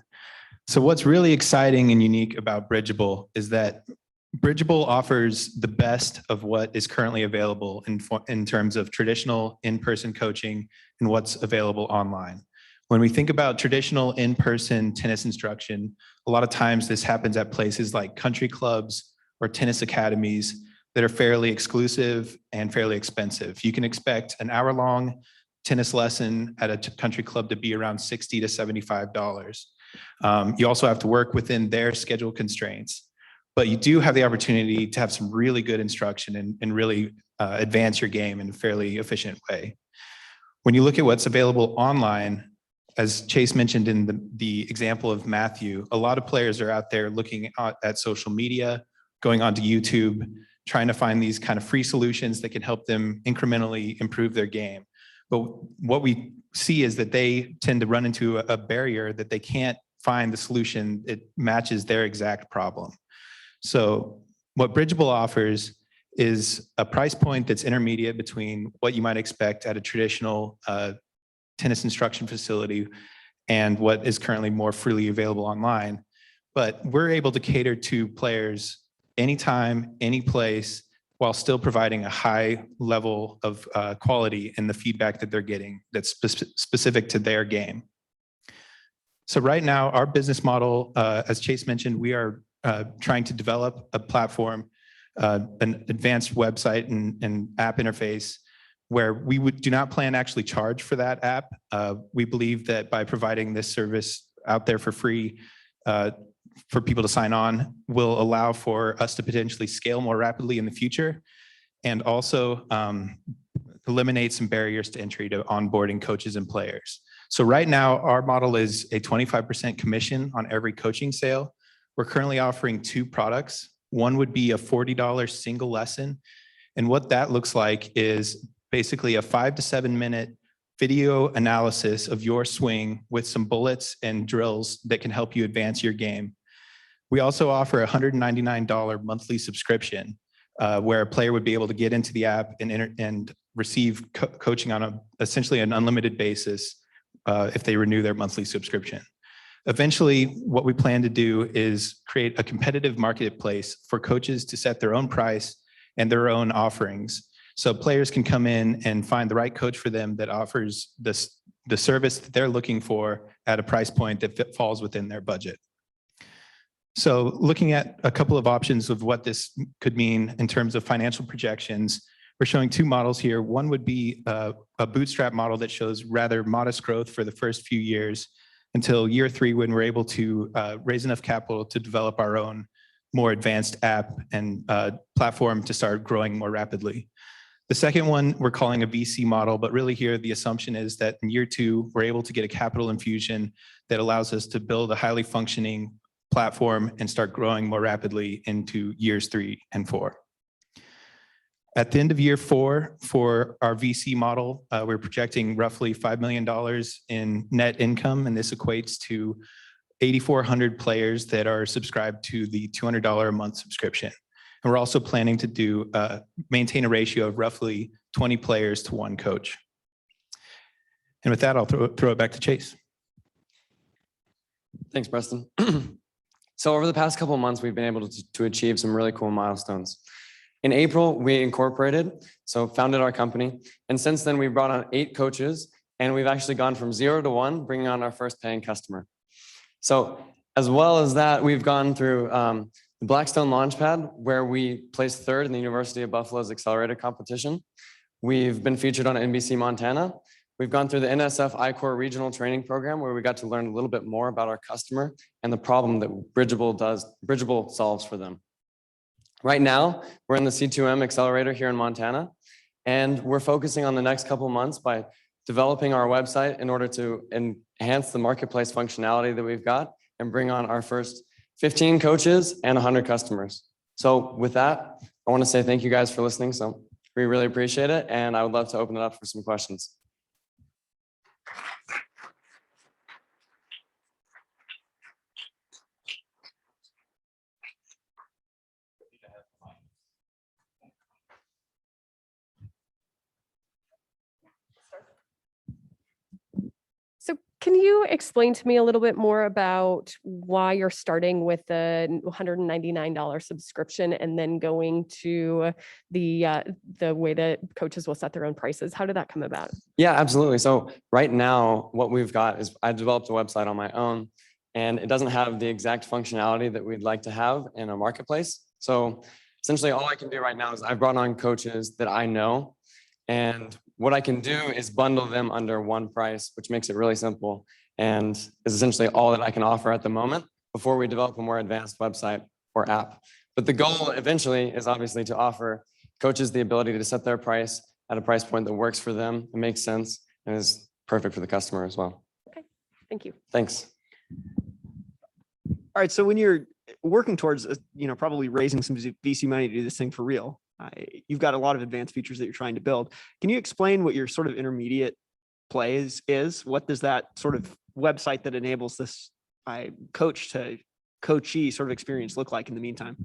So what's really exciting and unique about Bridgeable is that Bridgeable offers the best of what is currently available in terms of traditional in-person coaching and what's available online. When we think about traditional in-person tennis instruction, a lot of times this happens at places like country clubs or tennis academies that are fairly exclusive and fairly expensive. You can expect an hour-long tennis lesson at a country club to be around $60 to $75. You also have to work within their schedule constraints, but you do have the opportunity to have some really good instruction and really advance your game in a fairly efficient way. When you look at what's available online, as Chase mentioned in the example of Matthew, a lot of players are out there looking at social media, going onto YouTube, trying to find these kind of free solutions that can help them incrementally improve their game. But what we see is that they tend to run into a barrier that they can't find the solution that matches their exact problem. So what Bridgeable offers is a price point that's intermediate between what you might expect at a traditional tennis instruction facility and what is currently more freely available online. But we're able to cater to players anytime, any place, while still providing a high level of quality in the feedback that they're getting that's specific to their game. So right now, our business model, as Chase mentioned, we are trying to develop a platform an advanced website and app interface where we do not plan to actually charge for that app. We believe that by providing this service out there for free for people to sign on will allow for us to potentially scale more rapidly in the future and also eliminate some barriers to entry to onboarding coaches and players. So right now, our model is a 25% commission on every coaching sale. We're currently offering 2 products. One would be a $40 single lesson. And what that looks like is basically a 5 to 7 minute video analysis of your swing with some bullets and drills that can help you advance your game. We also offer a $199 monthly subscription where a player would be able to get into the app and receive coaching on essentially an unlimited basis if they renew their monthly subscription. Eventually, what we plan to do is create a competitive marketplace for coaches to set their own price and their own offerings. So players can come in and find the right coach for them that offers the service that they're looking for at a price point that falls within their budget. So looking at a couple of options of what this could mean in terms of financial projections, we're showing 2 models here. One would be a bootstrap model that shows rather modest growth for the first few years until year 3 when we're able to raise enough capital to develop our own more advanced app and platform to start growing more rapidly. The second one we're calling a VC model, but really here the assumption is that in year 2, we're able to get a capital infusion that allows us to build a highly functioning platform and start growing more rapidly into years 3 and 4. At the end of year 4 for our VC model, we're projecting roughly $5 million in net income, and this equates to 8,400 players that are subscribed to the $200 a month subscription. And we're also planning to maintain a ratio of roughly 20 players to 1 coach. And with that, I'll throw it back to Chase. Thanks, Preston. So over the past couple of months, we've been able to achieve some really cool milestones. In April, we incorporated, so founded our company. And since then, we've brought on 8 coaches, and we've actually gone from 0 to 1, bringing on our first paying customer. So as well as that, we've gone through the Blackstone Launchpad, where we placed 3rd in the University of Buffalo's accelerator competition. We've been featured on NBC Montana. We've gone through the NSF I-Core regional training program, where we got to learn a little bit more about our customer and the problem that Bridgeable solves for them. Right now, we're in the C2M accelerator here in Montana, and we're focusing on the next couple of months by developing our website in order to enhance the marketplace functionality that we've got and bring on our first 15 coaches and 100 customers. So with that, I want to say thank you guys for listening. So we really appreciate it, and I would love to open it up for some questions. So can you explain to me a little bit more about why you're starting with the $199 subscription and then going to the way that coaches will set their own prices? How did that come about? Yeah, absolutely. So right now, what we've got is I developed a website on my own, and it doesn't have the exact functionality that we'd like to have in a marketplace. So essentially all I can do right now is I've brought on coaches that I know, and what I can do is bundle them under one price, which makes it really simple and is essentially all that I can offer at the moment before we develop a more advanced website or app. But the goal eventually is obviously to offer coaches the ability to set their price at a price point that works for them, it makes sense, and is perfect for the customer as well. Okay, thank you. Thanks. All right, so when you're working towards, probably raising some VC money to do this thing for real, you've got a lot of advanced features that you're trying to build. Can you explain what your sort of intermediate play is? What does that sort of website that enables this coach to coachee sort of experience look like in the meantime?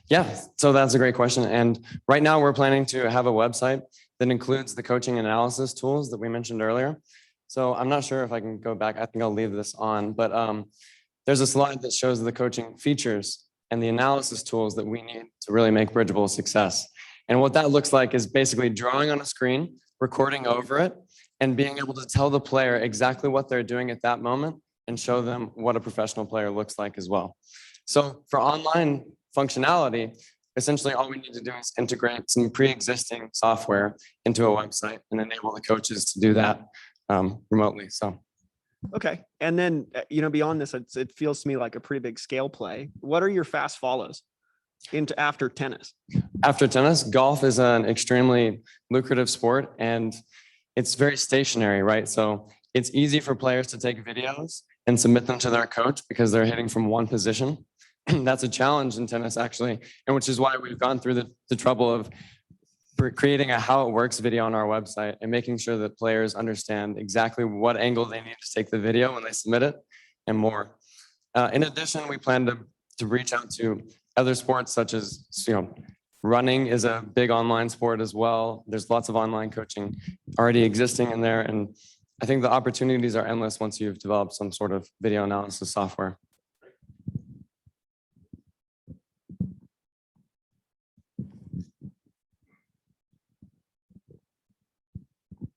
Yeah, so that's a great question. And right now we're planning to have a website that includes the coaching analysis tools that we mentioned earlier. So I'm not sure if I can go back. I think I'll leave this on, but there's a slide that shows the coaching features and the analysis tools that we need to really make Bridgeable a success. And what that looks like is basically drawing on a screen, recording over it, and being able to tell the player exactly what they're doing at that moment and show them what a professional player looks like as well. So for online functionality, essentially all we need to do is integrate some pre-existing software into a website and enable the coaches to do that remotely. So Okay. And then, beyond this, it feels to me like a pretty big scale play. What are your fast follows into after tennis? after tennis, golf is an extremely lucrative sport and it's very stationary, right? So it's easy for players to take videos and submit them to their coach because they're hitting from one position. That's a challenge in tennis, actually, and which is why we've gone through the trouble of creating a how it works video on our website and making sure that players understand exactly what angle they need to take the video when they submit it and more. In addition, we plan to reach out to other sports such as, running is a big online sport as well. There's lots of online coaching already existing in there. And I think the opportunities are endless once you've developed some sort of video analysis software.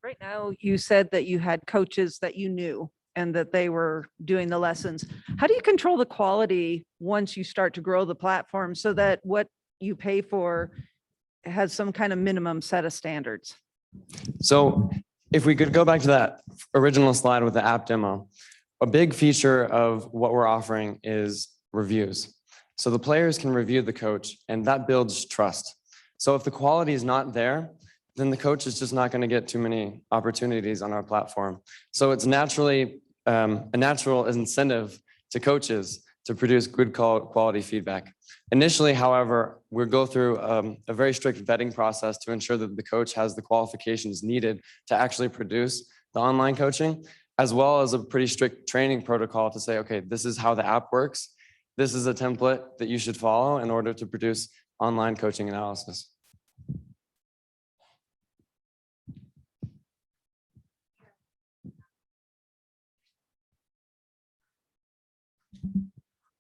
Right now, you said that you had coaches that you knew and that they were doing the lessons. How do you control the quality once you start to grow the platform so that what you pay for has some kind of minimum set of standards? So if we could go back to that original slide with the app demo, a big feature of what we're offering is reviews. So the players can review the coach and that builds trust. So if the quality is not there, then the coach is just not going to get too many opportunities on our platform. So it's naturally a natural incentive to coaches to produce good quality feedback. Initially, however, we'll go through a very strict vetting process to ensure that the coach has the qualifications needed to actually produce the online coaching, as well as a pretty strict training protocol to say, okay, this is how the app works. This is a template that you should follow in order to produce online coaching analysis.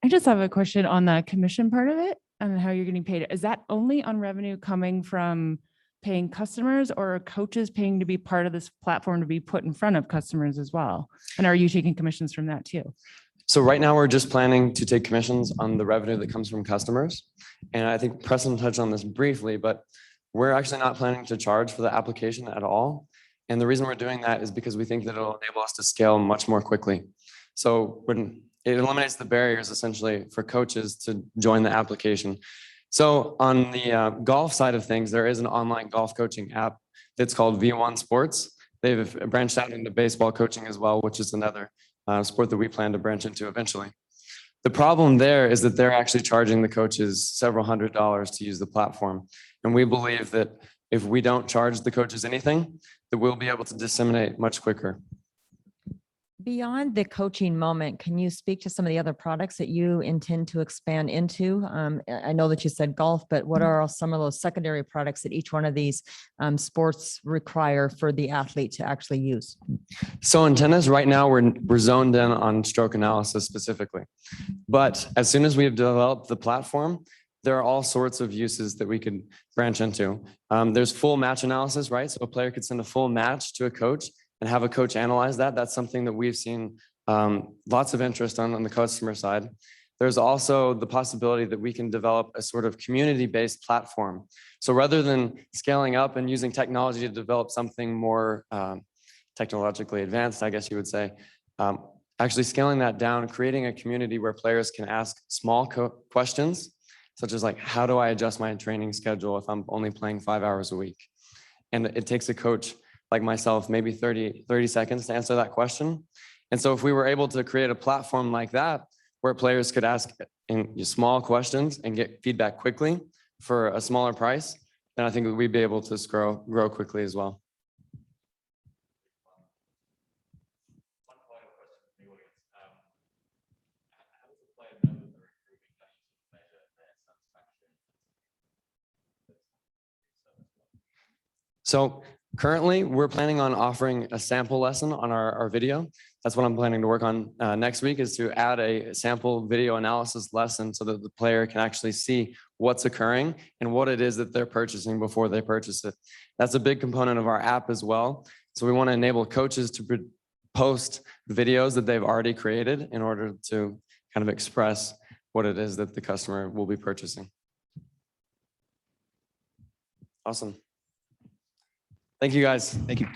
I just have a question on the commission part of it and how you're getting paid. Is that only on revenue coming from paying customers, or are coaches paying to be part of this platform to be put in front of customers as well? And are you taking commissions from that too? So right now we're just planning to take commissions on the revenue that comes from customers. And I think Preston touched on this briefly, but we're actually not planning to charge for the application at all. And the reason we're doing that is because we think that it'll enable us to scale much more quickly. So when it eliminates the barriers essentially for coaches to join the application. So on the golf side of things, there is an online golf coaching app that's called V1 Sports. They've branched out into baseball coaching as well, which is another sport that we plan to branch into eventually. The problem there is that they're actually charging the coaches several $100s to use the platform. And we believe that if we don't charge the coaches anything, that we'll be able to disseminate much quicker. Beyond the coaching moment, can you speak to some of the other products that you intend to expand into? I know that you said golf, but what are some of those secondary products that each one of these sports require for the athlete to actually use? So in tennis, right now, we're zoned in on stroke analysis specifically. But as soon as we've developed the platform, there are all sorts of uses that we could branch into. There's full match analysis, right? So a player could send a full match to a coach and have a coach analyze that. That's something that we've seen lots of interest on the customer side. There's also the possibility that we can develop a sort of community-based platform. So rather than scaling up and using technology to develop something more technologically advanced, I guess you would say, actually scaling that down, creating a community where players can ask small questions, such as like, how do I adjust my training schedule if I'm only playing 5 hours a week? And it takes a coach like myself, maybe 30 seconds to answer that question. And so if we were able to create a platform like that, where players could ask in small questions and get feedback quickly for a smaller price, then I think that we'd be able to grow quickly as well. So currently, we're planning on offering a sample lesson on our video. That's what I'm planning to work on next week, is to add a sample video analysis lesson so that the player can actually see what's occurring and what it is that they're purchasing before they purchase it. That's a big component of our app as well. So we want to enable coaches to post videos that they've already created in order to kind of express what it is that the customer will be purchasing. Awesome. Thank you, guys. Thank you.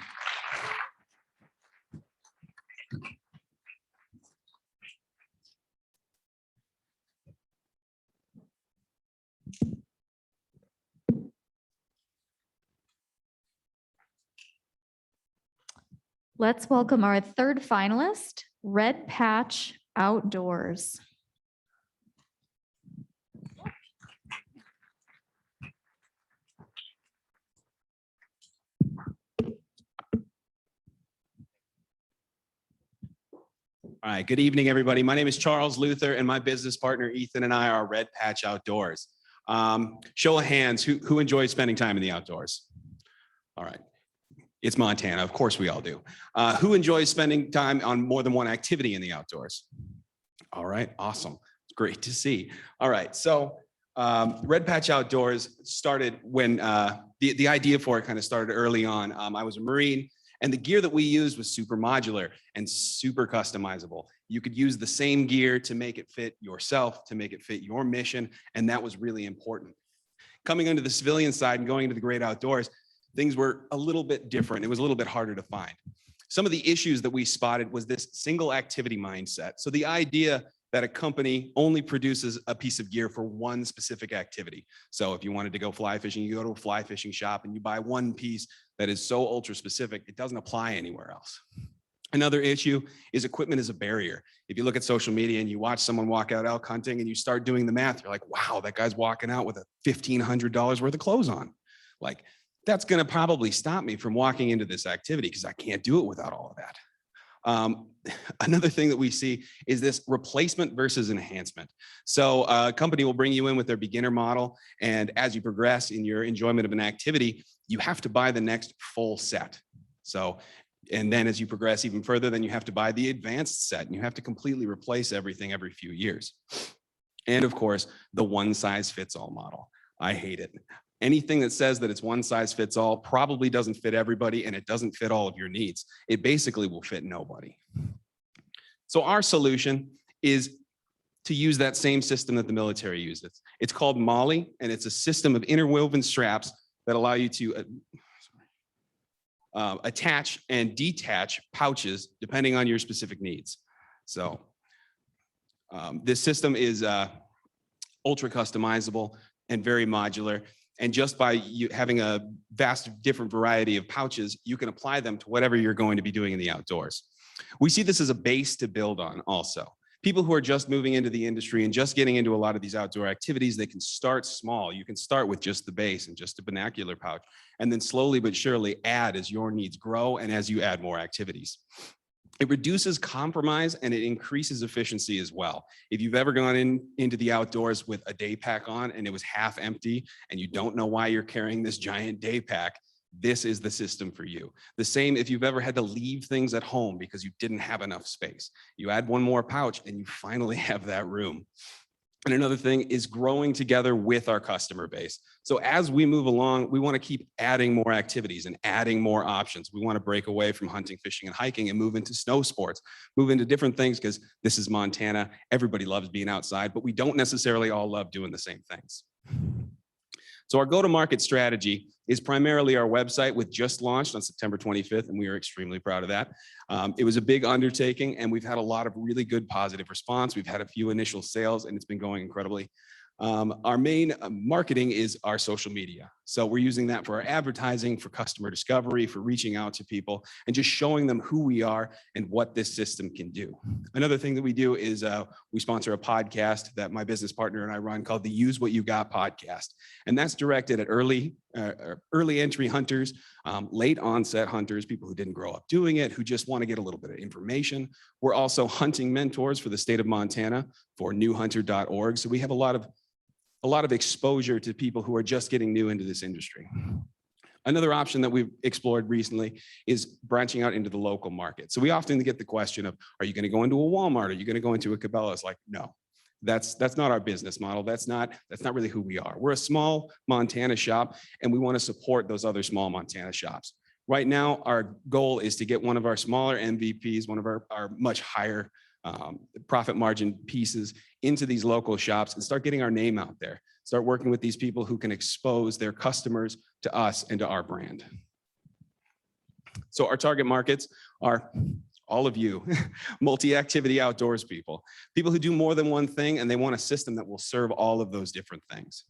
Let's welcome our third finalist, Red Patch Outdoors. All right, good evening, everybody. My name is Charles Luther, and my business partner Ethan and I are Red Patch Outdoors. Show of hands, who enjoys spending time in the outdoors? All right, it's Montana, of course we all do. Who enjoys spending time on more than one activity in the outdoors? All right, awesome, it's great to see. All right, so Red Patch Outdoors started when the idea for it kind of started early on. I was a Marine. And the gear that we used was super modular and super customizable. You could use the same gear to make it fit yourself, to make it fit your mission, and that was really important. Coming into the civilian side and going into the great outdoors, things were a little bit different. It was a little bit harder to find. Some of the issues that we spotted was this single activity mindset. So the idea that a company only produces a piece of gear for one specific activity. So if you wanted to go fly fishing, you go to a fly fishing shop and you buy one piece that is so ultra specific, it doesn't apply anywhere else. Another issue is equipment is a barrier. If you look at social media and you watch someone walk out elk hunting and you start doing the math, you're like, wow, that guy's walking out with a $1,500 worth of clothes on. Like, that's gonna probably stop me from walking into this activity because I can't do it without all of that. Another thing that we see is this replacement versus enhancement. So a company will bring you in with their beginner model, and as you progress in your enjoyment of an activity, you have to buy the next full set. So, and then as you progress even further, then you have to buy the advanced set, and you have to completely replace everything every few years. And of course, the one size fits all model. I hate it. Anything that says that it's one size fits all probably doesn't fit everybody, and it doesn't fit all of your needs. It basically will fit nobody. So our solution is to use that same system that the military uses. It's called MOLLE, and it's a system of interwoven straps that allow you to attach and detach pouches depending on your specific needs. So this system is ultra customizable and very modular. And just by you having a vast different variety of pouches, you can apply them to whatever you're going to be doing in the outdoors. We see this as a base to build on also. People who are just moving into the industry and just getting into a lot of these outdoor activities, they can start small. You can start with just the base and just a binocular pouch, and then slowly but surely add as your needs grow and as you add more activities. It reduces compromise and it increases efficiency as well. If you've ever gone into the outdoors with a day pack on and it was half empty and you don't know why you're carrying this giant day pack, this is the system for you. The same if you've ever had to leave things at home because you didn't have enough space. You add one more pouch and you finally have that room. And another thing is growing together with our customer base. So as we move along, we want to keep adding more activities and adding more options. We want to break away from hunting, fishing, and hiking and move into snow sports, move into different things because this is Montana. Everybody loves being outside, but we don't necessarily all love doing the same things. So our go-to-market strategy is primarily our website, which just launched on September 25th, and we are extremely proud of that. It was a big undertaking, and we've had a lot of really good positive response. We've had a few initial sales, and it's been going incredibly. Our main marketing is our social media. So we're using that for our advertising, for customer discovery, for reaching out to people, and just showing them who we are and what this system can do. Another thing that we do is we sponsor a podcast that my business partner and I run called the Use What You Got podcast. And that's directed at early entry hunters, late onset hunters, people who didn't grow up doing it, who just want to get a little bit of information. We're also hunting mentors for the state of Montana for newhunter.org. So we have a lot of exposure to people who are just getting new into this industry. Another option that we've explored recently is branching out into the local market. So we often get the question of, are you going to go into a Walmart? Are you going to go into a Cabela's? Like, no, that's not our business model. That's not really who we are. We're a small Montana shop, and we want to support those other small Montana shops. Right now, our goal is to get one of our smaller MVPs, one of our much higher profit margin pieces into these local shops and start getting our name out there. start working with these people who can expose their customers to us and to our brand. So our target markets are all of you, multi-activity outdoors people, people who do more than one thing and they want a system that will serve all of those different things.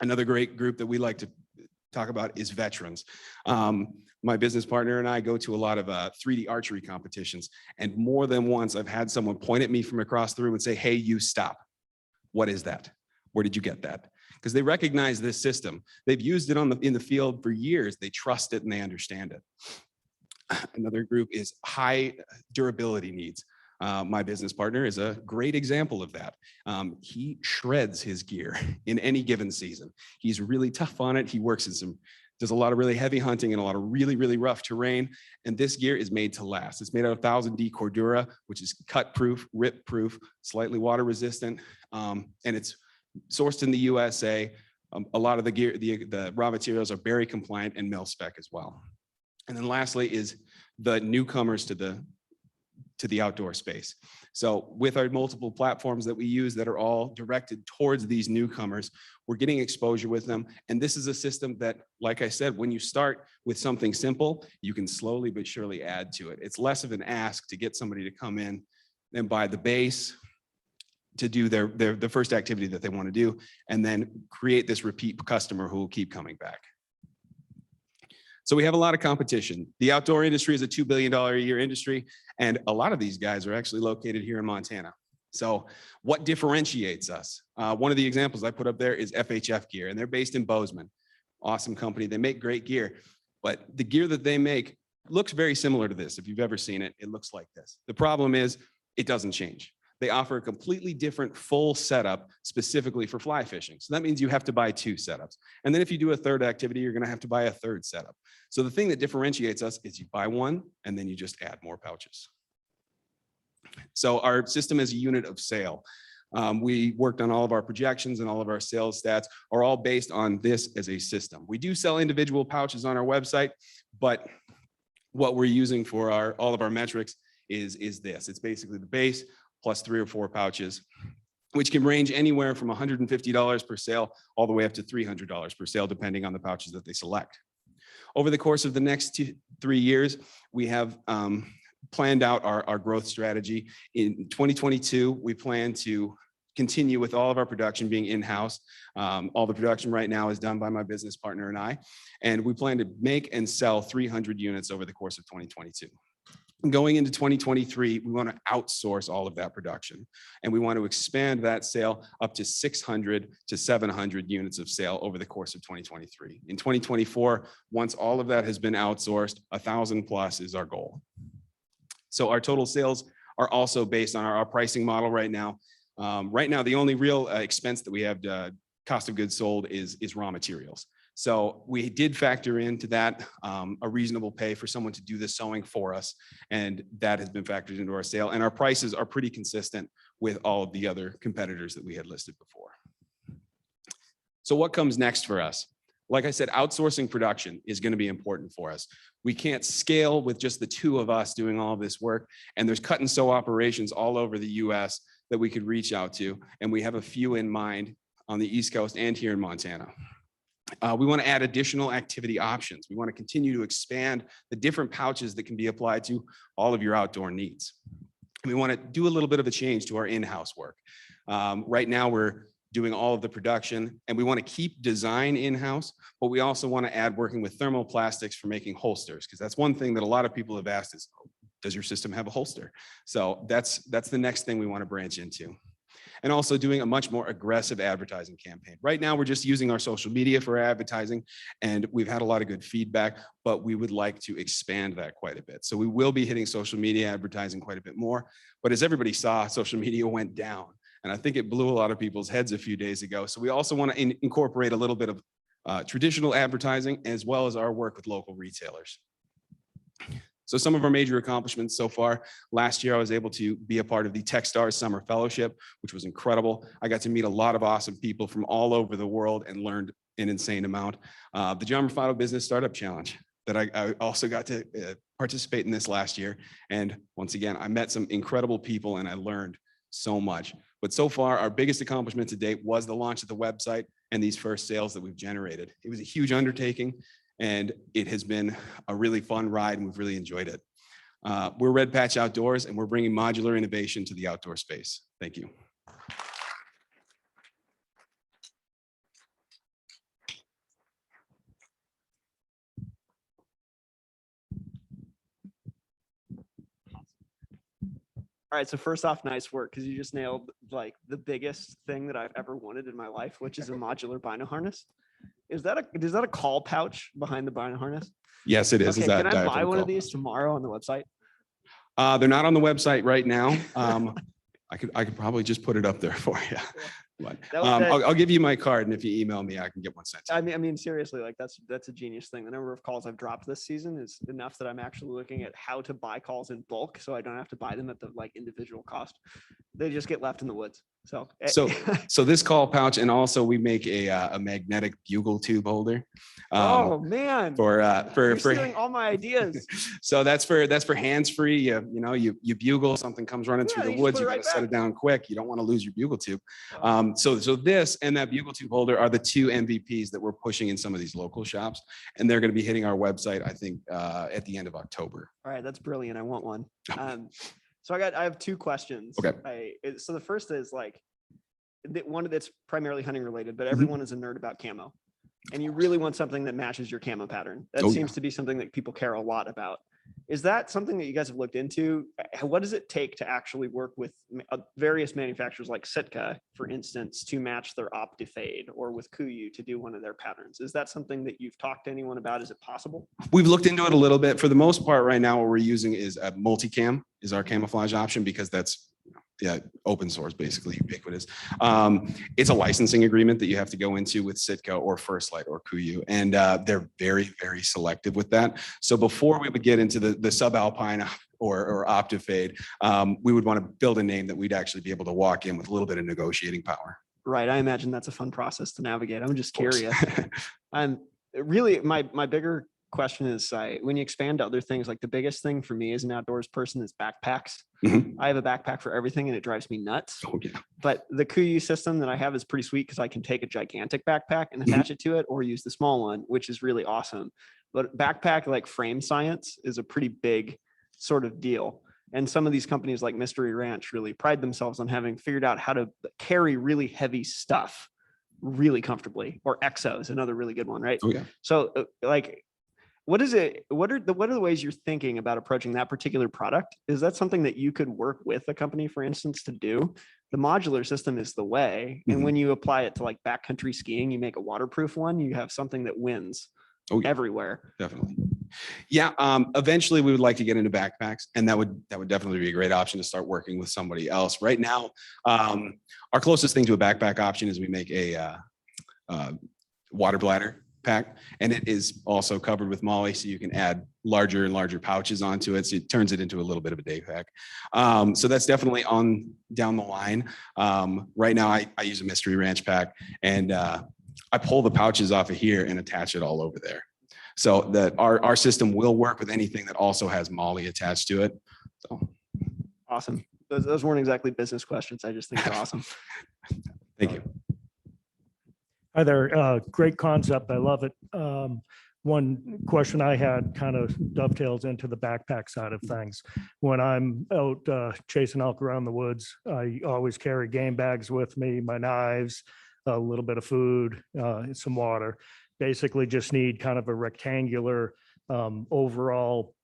Another great group that we like to talk about is veterans. My business partner and I go to a lot of 3D archery competitions, and more than once I've had someone point at me from across the room and say, "Hey, you stop. What is that? Where did you get that?" Because they recognize this system. They've used it in the field for years. They trust it and they understand it. Another group is high durability needs. My business partner is a great example of that. He shreds his gear in any given season. He's really tough on it. He works in does a lot of really heavy hunting and a lot of really, really rough terrain. And this gear is made to last. It's made out of 1000D Cordura, which is cut proof, rip proof, slightly water resistant. And it's sourced in the USA. A lot of the gear, the raw materials are berry compliant and mil spec as well. And then lastly is the newcomers to the outdoor space. So with our multiple platforms that we use that are all directed towards these newcomers, we're getting exposure with them. And this is a system that, like I said, when you start with something simple, you can slowly but surely add to it. It's less of an ask to get somebody to come in and buy the base to do the first activity that they want to do, and then create this repeat customer who will keep coming back. So we have a lot of competition. The outdoor industry is a $2 billion a year industry, and a lot of these guys are actually located here in Montana. So what differentiates us? One of the examples I put up there is FHF Gear, and they're based in Bozeman. Awesome company. They make great gear, but the gear that they make looks very similar to this. If you've ever seen it, it looks like this. The problem is it doesn't change. They offer a completely different full setup specifically for fly fishing. So that means you have to buy 2 setups. And then if you do a third activity, you're going to have to buy a third setup. So the thing that differentiates us is you buy one and then you just add more pouches. So our system is a unit of sale. We worked on all of our projections, and all of our sales stats are all based on this as a system. We do sell individual pouches on our website, but what we're using for all of our metrics is this. It's basically the base plus 3 or 4 pouches, which can range anywhere from $150 per sale all the way up to $300 per sale, depending on the pouches that they select. Over the course of the next 3 years, we have planned out our growth strategy. In 2022, we plan to continue with all of our production being in-house. All the production right now is done by my business partner and I, and we plan to make and sell 300 units over the course of 2022. Going into 2023, we want to outsource all of that production, and we want to expand that sale up to 600 to 700 units of sale over the course of 2023. In 2024, once all of that has been outsourced, 1,000 plus is our goal. So our total sales are also based on our pricing model right now. Right now, the only real expense that we have, cost of goods sold, is raw materials. So we did factor into that a reasonable pay for someone to do the sewing for us, and that has been factored into our sale. And our prices are pretty consistent with all of the other competitors that we had listed before. So what comes next for us? Like I said, outsourcing production is going to be important for us. We can't scale with just the 2 of us doing all of this work, and there's cut and sew operations all over the US that we could reach out to, and we have a few in mind on the East Coast and here in Montana. We want to add additional activity options. We want to continue to expand the different pouches that can be applied to all of your outdoor needs. And we want to do a little bit of a change to our in-house work. Right now, we're doing all of the production, and we want to keep design in-house, but we also want to add working with thermoplastics for making holsters, because that's one thing that a lot of people have asked is, does your system have a holster? So that's the next thing we want to branch into. And also doing a much more aggressive advertising campaign. Right now, we're just using our social media for advertising, and we've had a lot of good feedback, but we would like to expand that quite a bit. So we will be hitting social media advertising quite a bit more. But as everybody saw, social media went down, and I think it blew a lot of people's heads a few days ago. So we also want to incorporate a little bit of traditional advertising, as well as our work with local retailers. So some of our major accomplishments so far: last year, I was able to be a part of the Techstars Summer Fellowship, which was incredible. I got to meet a lot of awesome people from all over the world and learned an insane amount. The John Rufato Business Startup Challenge, that I also got to participate in this last year. And once again, I met some incredible people and I learned so much. But so far, our biggest accomplishment to date was the launch of the website and these first sales that we've generated. It was a huge undertaking, and it has been a really fun ride, and we've really enjoyed it. We're Red Patch Outdoors, and we're bringing modular innovation to the outdoor space. Thank you. All right, so first off, nice work, because you just nailed like the biggest thing that I've ever wanted in my life, which is a modular bino harness. Is that a call pouch behind the bino harness? Yes, it is. Okay, Is that can I diaphragm buy one of call? these tomorrow on the website? They're not on the website right now. I could probably just put it up there for you. But, I'll give you my card, and if you email me, I can get one sent. I mean, seriously, like that's a genius thing. The number of calls I've dropped this season is enough that I'm actually looking at how to buy calls in bulk, so I don't have to buy them at the like individual cost. They just get left in the woods. So this call pouch, and also we make a magnetic bugle tube holder. Oh man, for stealing all my ideas. So that's for hands-free. You bugle, something comes running through Yeah, the you just woods, put you it gotta right set back. it down quick. You don't want to lose your bugle tube. So this and that bugle tube holder are the two MVPs that we're pushing in some of these local shops, and they're going to be hitting our website, I think, at the end of October. All right, that's brilliant. I want one. So I have two questions. Okay. So the first is like one that's primarily hunting related, but Mm-hmm. everyone is a nerd about camo, and you really want something that matches your camo pattern. That Oh, seems to be something that people care a lot about. Is that something that you guys have looked into? What does it take to actually work with various manufacturers like Sitka, for instance, to match their Optifade, or with Kuiu to do one of their patterns? Is that something that you've talked to anyone about? Is it possible? We've looked into it a little bit. For the most part, right now, what we're using is a multicam is our camouflage option, because that's open source, basically ubiquitous. It's a licensing agreement that you have to go into with Sitka or First Light or Kuiu, and they're very, very selective with that. So before we would get into the subalpine or Optifade, we would want to build a name that we'd actually be able to walk in with a little bit of negotiating power. Right. I imagine that's a fun process to navigate. I'm just curious. Really, my bigger question is, when you expand to other things, like the biggest thing for me as an outdoors person is backpacks. Mhm. I have a backpack for everything, and it drives me nuts. Oh, yeah. But the Kuiu system that I have is pretty sweet, because I can take a gigantic backpack and attach it to it, or use the small one, which is really awesome. But backpack like frame science is a pretty big sort of deal. And some of these companies like Mystery Ranch really pride themselves on having figured out how to carry really heavy stuff really comfortably. Or Exo is another really good one, right? Oh, yeah. So like, what is it? What are the ways you're thinking about approaching that particular product? Is that something that you could work with a company, for instance, to do? The modular system is the way. And Mhm. when you apply it to like backcountry skiing, you make a waterproof one, you have something that wins everywhere. Definitely. Yeah. Eventually we would like to get into backpacks, and that would definitely be a great option to start working with somebody else. Right now, our closest thing to a backpack option is we make a water bladder pack, and it is also covered with MOLLE, so you can add larger and larger pouches onto it. So it turns it into a little bit of a day pack. So that's definitely on down the line. Right now I use a Mystery Ranch pack, and I pull the pouches off of here and attach it all over there. So that our system will work with anything that also has MOLLE attached to it. So Awesome. Those weren't exactly business questions. I just think they're awesome. thank you. Hi there. Great concept. I love it. One question I had kind of dovetails into the backpack side of things. When I'm out chasing elk around the woods, I always carry game bags with me, my knives, a little bit of food, some water. Basically just need kind of a rectangular overall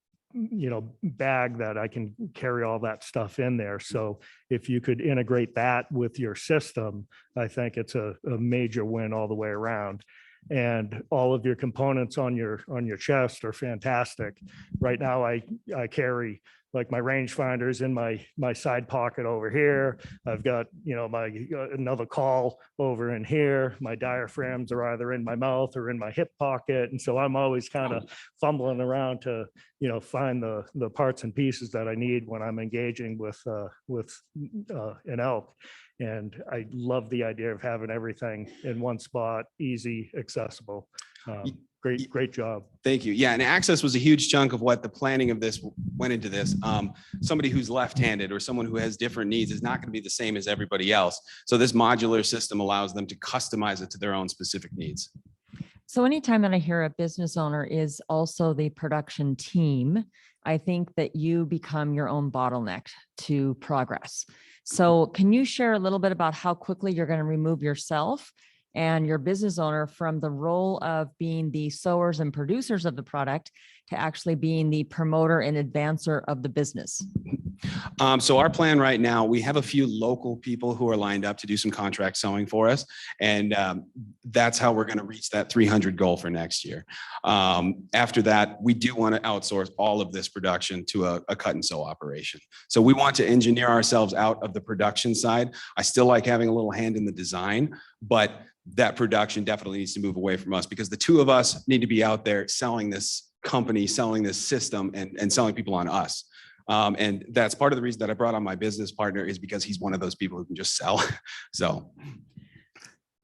bag that I can carry all that stuff in there. So if you could integrate that with your system, I think it's a major win all the way around. And all of your components on your chest are fantastic. Right now, I carry like my rangefinders in my side pocket over here. I've got my another call over in here. My diaphragms are either in my mouth or in my hip pocket, and so I'm always kind of fumbling around to find the parts and pieces that I need when I'm engaging with an elk. And I love the idea of having everything in one spot, easy, accessible. Great job. Thank you. Yeah, and access was a huge chunk of what the planning of this went into this. Somebody who's left-handed or someone who has different needs is not going to be the same as everybody else. So this modular system allows them to customize it to their own specific needs. So anytime that I hear a business owner is also the production team, I think that you become your own bottleneck to progress. So can you share a little bit about how quickly you're going to remove yourself and your business owner from the role of being the sowers and producers of the product to actually being the promoter and advancer of the business? So our plan right now, we have a few local people who are lined up to do some contract sewing for us. And that's how we're going to reach that 300 goal for next year. After that, we do want to outsource all of this production to a cut and sew operation. So we want to engineer ourselves out of the production side. I still like having a little hand in the design, but that production definitely needs to move away from us because the two of us need to be out there selling this company, selling this system, and selling people on us. And that's part of the reason that I brought on my business partner is because he's one of those people who can just sell. So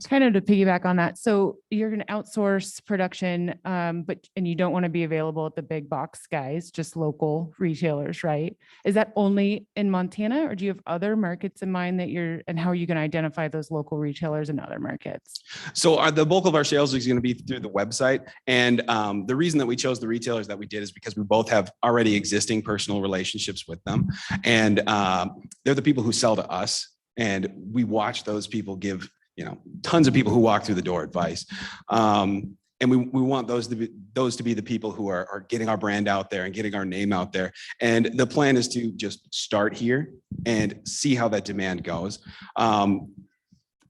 Kind of to piggyback on that. So you're going to outsource production, and you don't want to be available at the big box guys, just local retailers, right? Is that only in Montana, or do you have other markets in mind and how are you going to identify those local retailers in other markets? So the bulk of our sales is going to be through the website. And the reason that we chose the retailers that we did is because we both have already existing personal relationships with them. And they're the people who sell to us. And we watch those people give, tons of people who walk through the door advice. And we want those to be the people who are getting our brand out there and getting our name out there. And the plan is to just start here and see how that demand goes.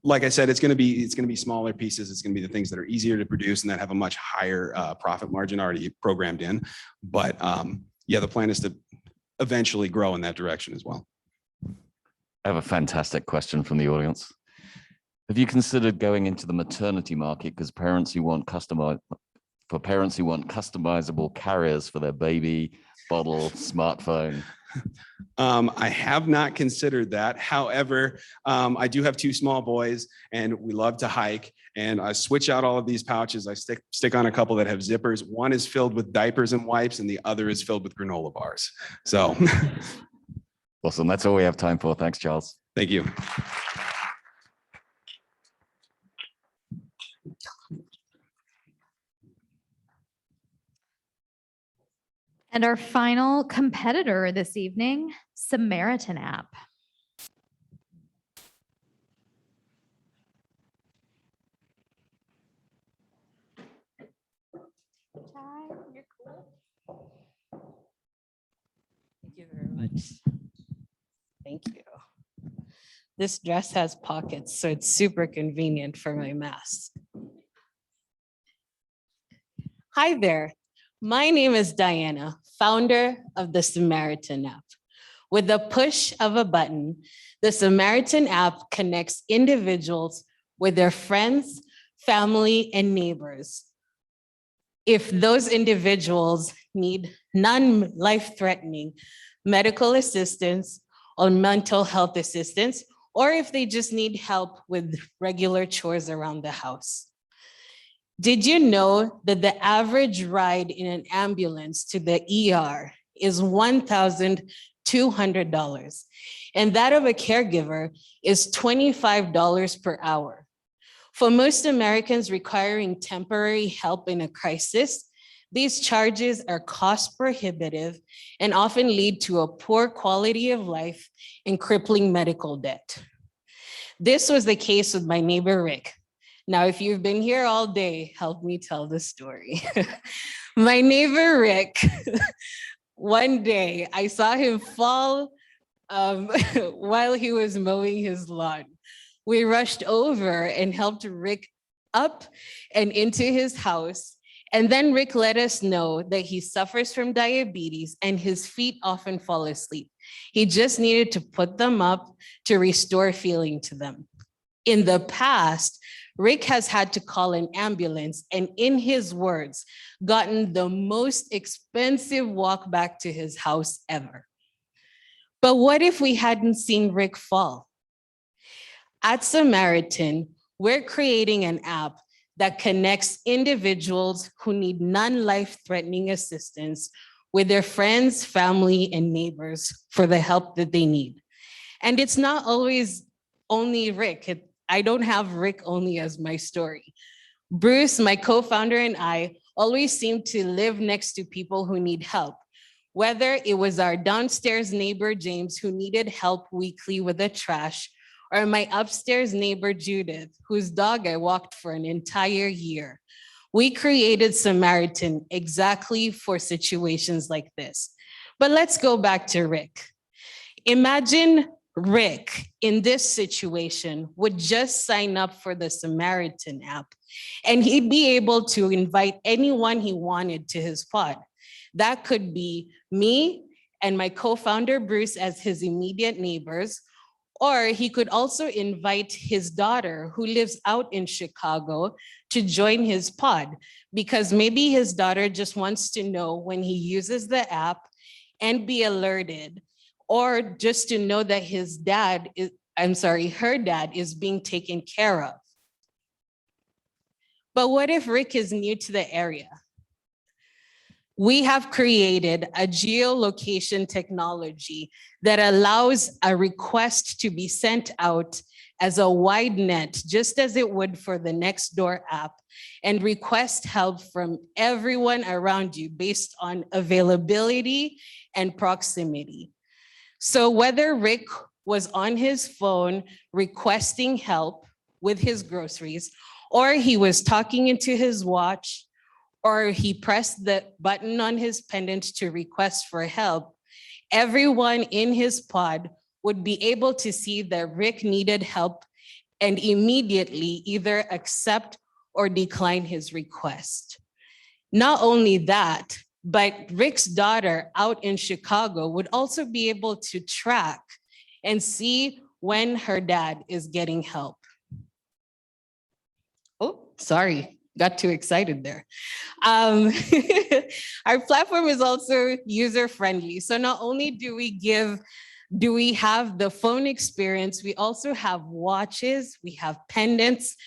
Like I said, it's going to be smaller pieces. It's going to be the things that are easier to produce and that have a much higher profit margin already programmed in. But yeah, the plan is to eventually grow in that direction as well. I have a fantastic question from the audience. Have you considered going into the maternity market because parents who want customizable carriers for their baby, bottle, smartphone? I have not considered that. However, I do have two small boys and we love to hike, and I switch out all of these pouches. I stick on a couple that have zippers. One is filled with diapers and wipes and the other is filled with granola bars. So awesome. That's all we have time for. Thanks, Charles. Thank you. And our final competitor this evening, Samaritan App. Thank you very much. Thank you. This dress has pockets, so it's super convenient for my mask. Hi there. My name is Diana, founder of the Samaritan App. With the push of a button, the Samaritan App connects individuals with their friends, family, and neighbors. If those individuals need non-life-threatening medical assistance or mental health assistance, or if they just need help with regular chores around the house. Did you know that the average ride in an ambulance to the ER is $1,200, and that of a caregiver is $25 per hour? For most Americans requiring temporary help in a crisis, these charges are cost prohibitive and often lead to a poor quality of life and crippling medical debt. This was the case with my neighbor, Rick. Now, if you've been here all day, help me tell the story. My neighbor, Rick, one day I saw him fall while he was mowing his lawn. We rushed over and helped Rick up and into his house. And then Rick let us know that he suffers from diabetes and his feet often fall asleep. He just needed to put them up to restore feeling to them. In the past, Rick has had to call an ambulance and, in his words, gotten the most expensive walk back to his house ever. But what if we hadn't seen Rick fall? At Samaritan, we're creating an app that connects individuals who need non-life-threatening assistance with their friends, family, and neighbors for the help that they need. And it's not always only Rick. I don't have Rick only as my story. Bruce, my co-founder, and I always seem to live next to people who need help. Whether it was our downstairs neighbor, James, who needed help weekly with the trash, or my upstairs neighbor, Judith, whose dog I walked for an entire year. We created Samaritan exactly for situations like this. But let's go back to Rick. Imagine Rick in this situation would just sign up for the Samaritan app, and he'd be able to invite anyone he wanted to his pod. That could be me and my co-founder Bruce as his immediate neighbors, or he could also invite his daughter who lives out in Chicago to join his pod, because maybe his daughter just wants to know when he uses the app and be alerted, or just to know that her dad is being taken care of. But what if Rick is new to the area? We have created a geolocation technology that allows a request to be sent out as a wide net, just as it would for the Nextdoor app, and request help from everyone around you based on availability and proximity. So whether Rick was on his phone requesting help with his groceries, or he was talking into his watch, or he pressed the button on his pendant to request for help, everyone in his pod would be able to see that Rick needed help and immediately either accept or decline his request. Not only that, but Rick's daughter out in Chicago would also be able to track and see when her dad is getting help. Oh, sorry, got too excited there. Our platform is also user-friendly. So not only do we have the phone experience, we also have watches, we have pendants,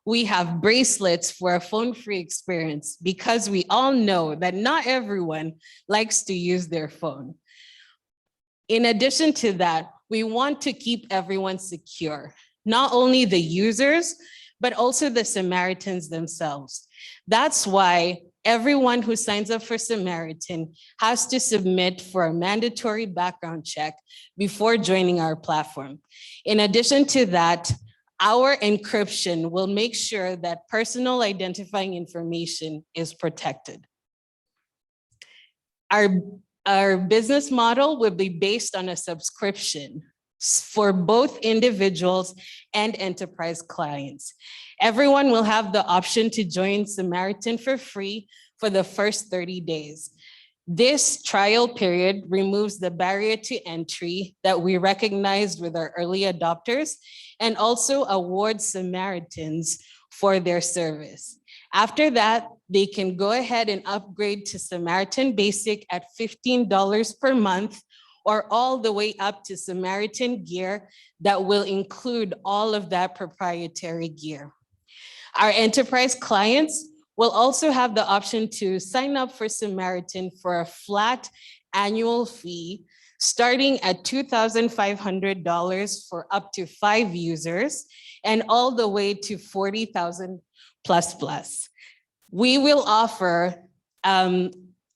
we have bracelets for a phone-free experience, because we all know that not everyone likes to use their phone. In addition to that, we want to keep everyone secure, not only the users, but also the Samaritans themselves. That's why everyone who signs up for Samaritan has to submit for a mandatory background check before joining our platform. In addition to that, our encryption will make sure that personal identifying information is protected. Our business model will be based on a subscription for both individuals and enterprise clients. Everyone will have the option to join Samaritan for free for the first 30 days. This trial period removes the barrier to entry that we recognized with our early adopters, and also awards Samaritans for their service. After that, they can go ahead and upgrade to Samaritan Basic at $15 per month, or all the way up to Samaritan Gear that will include all of that proprietary gear. Our enterprise clients will also have the option to sign up for Samaritan for a flat annual fee, starting at $2,500 for up to 5 users, and all the way to $40,000 plus. We will offer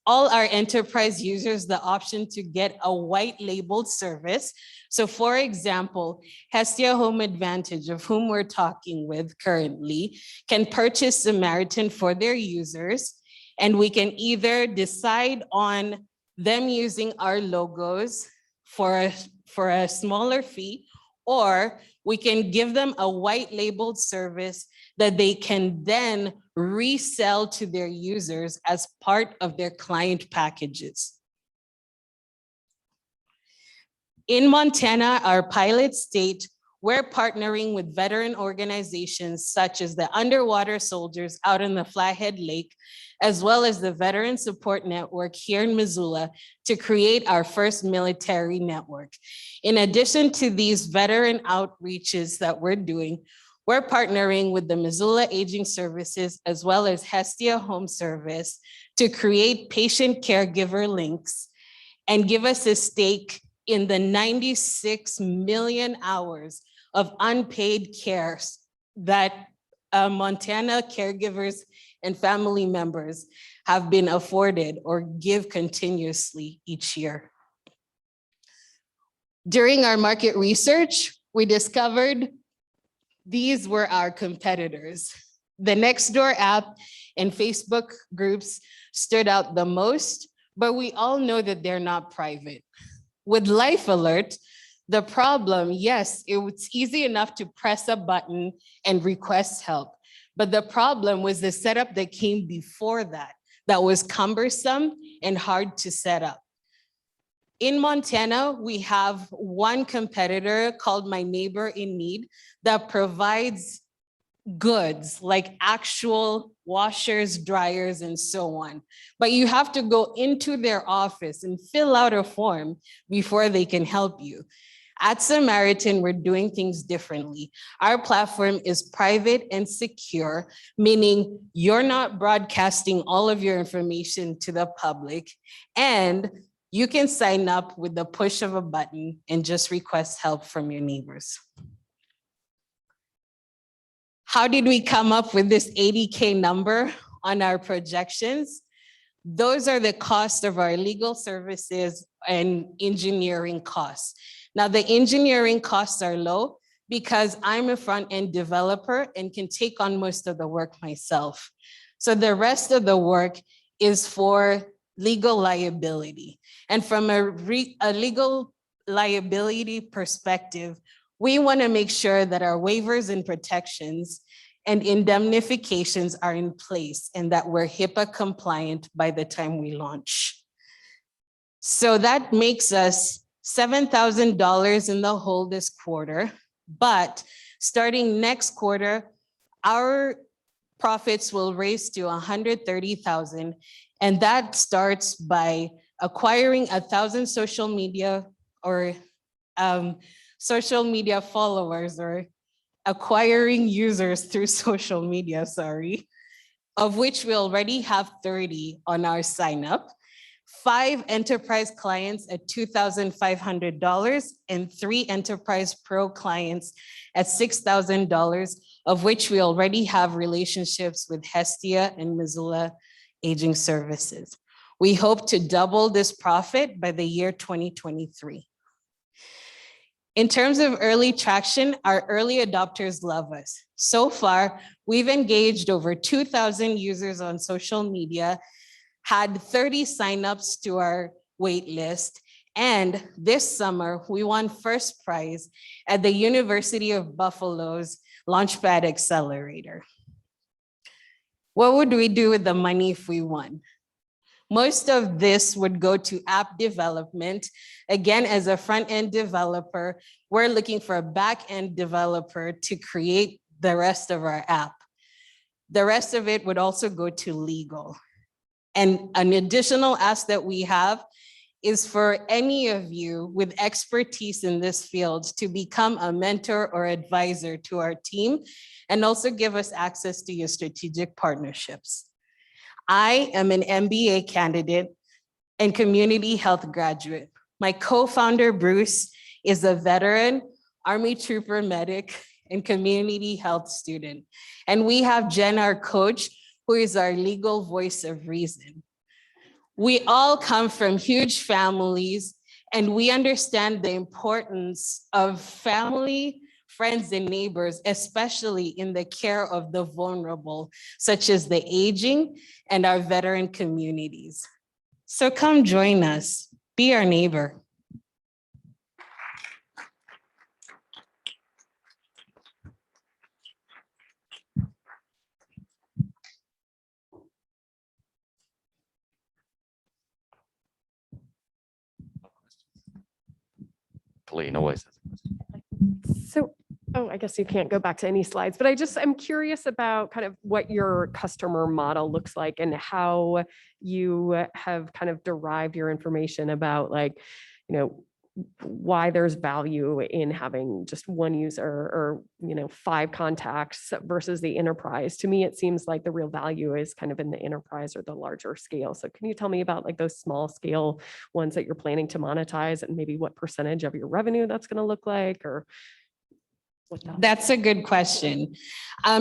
all our enterprise users the option to get a white labeled service. So for example, Hestia Home Advantage, of whom we're talking with currently, can purchase Samaritan for their users, and we can either decide on them using our logos for a smaller fee, or we can give them a white labeled service that they can then resell to their users as part of their client packages. In Montana, our pilot state, we're partnering with veteran organizations such as the Underwater Soldiers out in the Flathead Lake, as well as the Veteran Support Network here in Missoula to create our first military network. In addition to these veteran outreaches that we're doing, we're partnering with the Missoula Aging Services as well as Hestia Home Service to create patient caregiver links and give us a stake in the 96 million hours of unpaid care that Montana caregivers and family members have been afforded or give continuously each year. During our market research, we discovered these were our competitors. The Nextdoor app and Facebook groups stood out the most, but we all know that they're not private. With Life Alert, the problem, yes, it was easy enough to press a button and request help. But the problem was the setup that came before that was cumbersome and hard to set up. In Montana, we have one competitor called My Neighbor in Need that provides goods like actual washers, dryers, and so on. But you have to go into their office and fill out a form before they can help you. At Samaritan, we're doing things differently. Our platform is private and secure, meaning you're not broadcasting all of your information to the public, and you can sign up with the push of a button and just request help from your neighbors. How did we come up with this 80K number on our projections? Those are the costs of our legal services and engineering costs. Now, the engineering costs are low because I'm a front-end developer and can take on most of the work myself. So the rest of the work is for legal liability. And from a legal liability perspective, we want to make sure that our waivers and protections and indemnifications are in place and that we're HIPAA compliant by the time we launch. So that makes us $7,000 in the hole this quarter, but starting next quarter, our profits will raise to $130,000, and that starts by acquiring 1,000 social media or social media followers, or acquiring users through social media, of which we already have 30 on our sign up, 5 enterprise clients at $2,500, and 3 enterprise pro clients at $6,000, of which we already have relationships with Hestia and Missoula Aging Services. We hope to double this profit by the year 2023. In terms of early traction, our early adopters love us. So far, we've engaged over 2,000 users on social media, had 30 signups to our wait list, and this summer, we won first prize at the University of Buffalo's Launchpad Accelerator. What would we do with the money if we won? Most of this would go to app development. Again, as a front-end developer, we're looking for a back-end developer to create the rest of our app. The rest of it would also go to legal. And an additional ask that we have is for any of you with expertise in this field to become a mentor or advisor to our team, and also give us access to your strategic partnerships. I am an MBA candidate and community health graduate. My co-founder, Bruce, is a veteran, Army trooper medic, and community health student. And we have Jen, our coach, who is our legal voice of reason. We all come from huge families, and we understand the importance of family, friends, and neighbors, especially in the care of the vulnerable, such as the aging and our veteran communities. So come join us, be our neighbor. Colleen always has a question. So Oh, I guess you can't go back to any slides, but I'm curious about kind of what your customer model looks like and how you have kind of derived your information about like, you know, why there's value in having just one user or, 5 contacts versus the enterprise. To me, it seems like the real value is kind of in the enterprise or the larger scale. So can you tell me about like those small scale ones that you're planning to monetize and maybe what percentage of your revenue that's going to look like or what that? That's a good question.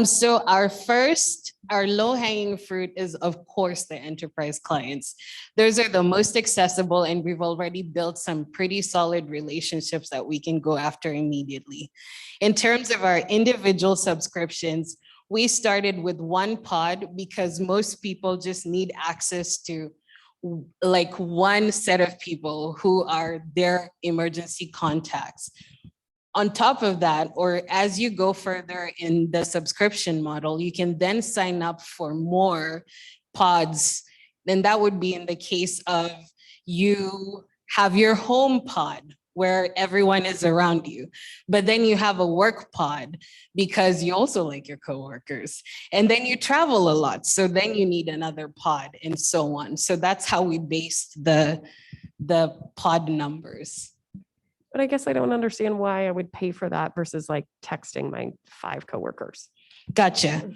So our low hanging fruit is of course the enterprise clients. Those are the most accessible and we've already built some pretty solid relationships that we can go after immediately. In terms of our individual subscriptions, we started with one pod because most people just need access to like one set of people who are their emergency contacts. On top of that, or as you go further in the subscription model, you can then sign up for more pods. Then that would be in the case of you have your home pod where everyone is around you, but then you have a work pod because you also like your coworkers, and then you travel a lot. So then you need another pod and so on. So that's how we based the pod numbers. But I guess I don't understand why I would pay for that versus like texting my 5 coworkers. Gotcha.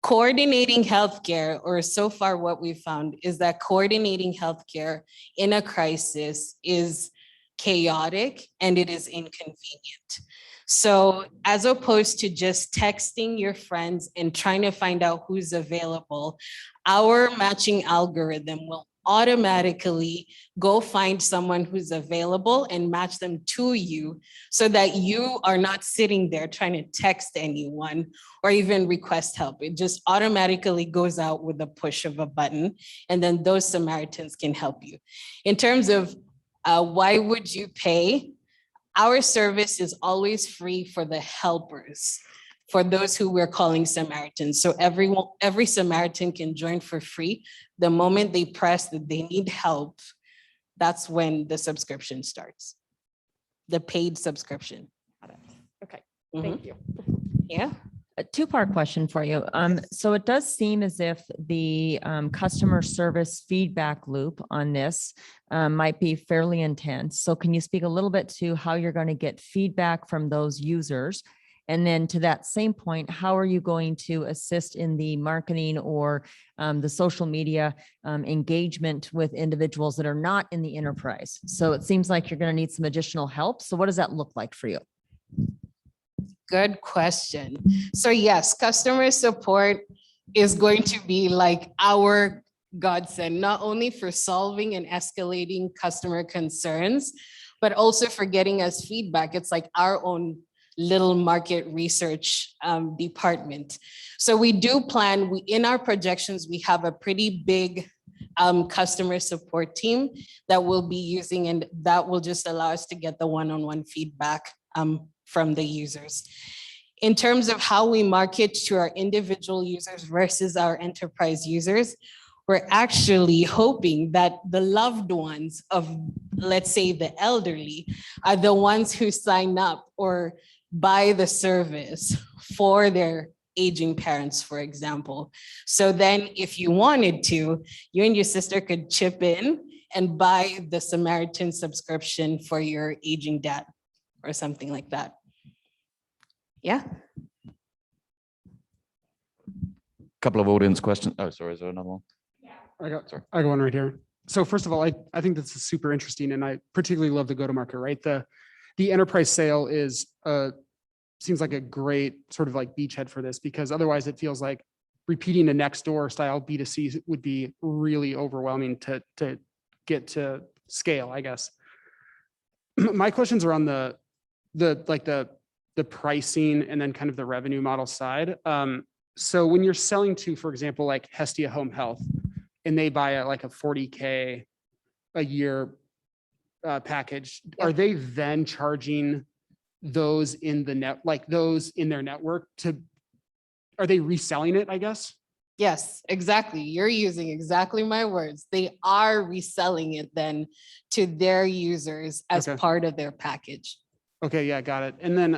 Coordinating healthcare, or so far what we've found is that coordinating healthcare in a crisis is chaotic and it is inconvenient. So as opposed to just texting your friends and trying to find out who's available, our matching algorithm will automatically go find someone who's available and match them to you so that you are not sitting there trying to text anyone or even request help. It just automatically goes out with the push of a button, and then those Samaritans can help you. In terms of why would you pay? Our service is always free for the helpers, for those who we're calling Samaritans. So every Samaritan can join for free. The moment they press that they need help, that's when the subscription starts, the paid subscription. Okay, Mhm. thank you. Yeah. A 2-part question for you. So it does seem as if the customer service feedback loop on this might be fairly intense. So can you speak a little bit to how you're going to get feedback from those users? And then to that same point, how are you going to assist in the marketing or the social media engagement with individuals that are not in the enterprise? So it seems like you're going to need some additional help. So what does that look like for you? Good question. So yes, customer support is going to be like our godsend, not only for solving and escalating customer concerns, but also for getting us feedback. It's like our own little market research department. So we do plan, in our projections, we have a pretty big customer support team that we'll be using, and that will just allow us to get the one-on-one feedback from the users. In terms of how we market to our individual users versus our enterprise users, we're actually hoping that the loved ones of, let's say, the elderly are the ones who sign up or buy the service for their aging parents, for example. So then if you wanted to, you and your sister could chip in and buy the Samaritan subscription for your aging dad or something like that. Yeah. Couple of audience questions. Oh, sorry, is there another one? I got one right here. So first of all, I think this is super interesting, and I particularly love the go-to-market, right? The enterprise sale is seems like a great sort of like beachhead for this, because otherwise it feels like repeating a next door style B2C would be really overwhelming to get to scale, I guess. My questions are on the pricing and then kind of the revenue model side. So when you're selling to, for example, like Hestia Home Health, and they buy like a $40K a year package, are they then charging those in the those in their network are they reselling it, I guess? Yes, exactly. You're using exactly my words. They are reselling it then to their users as Okay. part of their package. Okay, yeah, got it. And then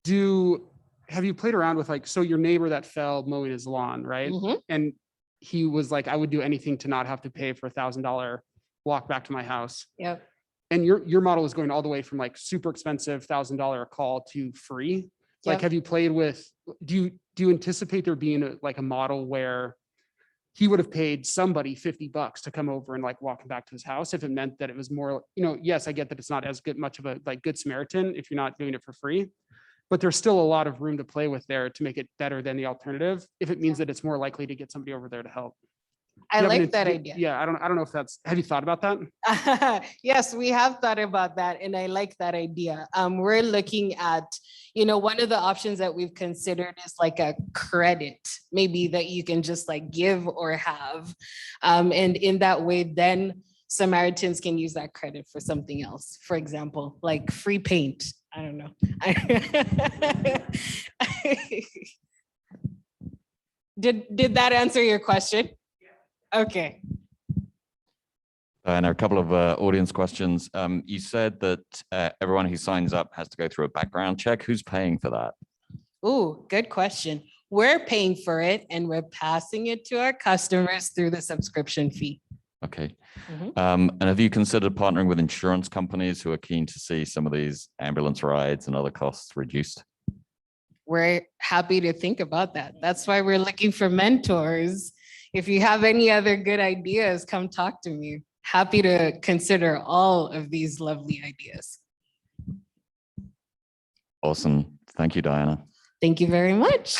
have you played around with like, so your neighbor that fell mowing his lawn, right? Mhm. And he was like, I would do anything to not have to pay for $1,000 walk back to my house. Yep. And your model is going all the way from like super expensive $1,000 a call to free. Like, Yep. have you played with, do you anticipate there being like a model where he would have paid somebody $50 to come over and like walk him back to his house if it meant that it was more, yes, I get that it's not as good, much of a like Good Samaritan if you're not doing it for free, but there's still a lot of room to play with there to make it better than the alternative if it means that it's more likely to get somebody over there to help. I Do you have like that do- idea. Yeah, I don't know if have you thought about that? Yes, we have thought about that, and I like that idea. We're looking at, one of the options that we've considered is like a credit, maybe that you can just like give or have. And in that way, then Samaritans can use that credit for something else. For example, like free paint. I don't know. Did that answer your question? Okay. And a couple of audience questions. You said that everyone who signs up has to go through a background check. Who's paying for that? Ooh, good question. We're paying for it and we're passing it to our customers through the subscription fee. Okay. Mhm. And have you considered partnering with insurance companies who are keen to see some of these ambulance rides and other costs reduced? We're happy to think about that. That's why we're looking for mentors. If you have any other good ideas, come talk to me. Happy to consider all of these lovely ideas. Awesome. Thank you, Diana. Thank you very much.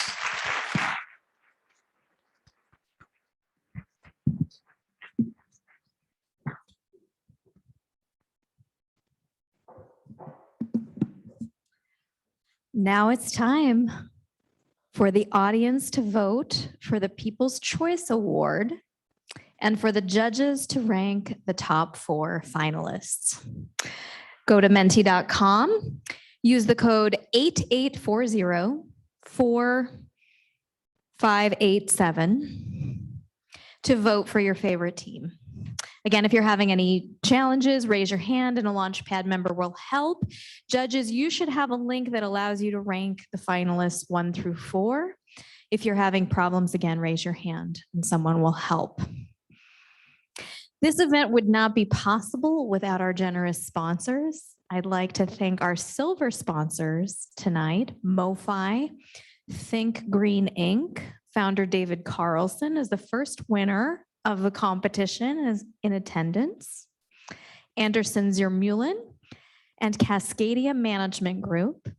Now it's time for the audience to vote for the People's Choice Award and for the judges to rank the top 4 finalists. Go to menti.com, use the code 8840-4587 to vote for your favorite team. Again, if you're having any challenges, raise your hand and a Launchpad member will help. Judges, you should have a link that allows you to rank the finalists 1 through 4. If you're having problems, again, raise your hand and someone will help. This event would not be possible without our generous sponsors. I'd like to thank our silver sponsors tonight, MoFi, Think Green Inc. Founder David Carlson is the first winner of the competition, is in attendance. Anderson Zermulin and Cascadia Management Group.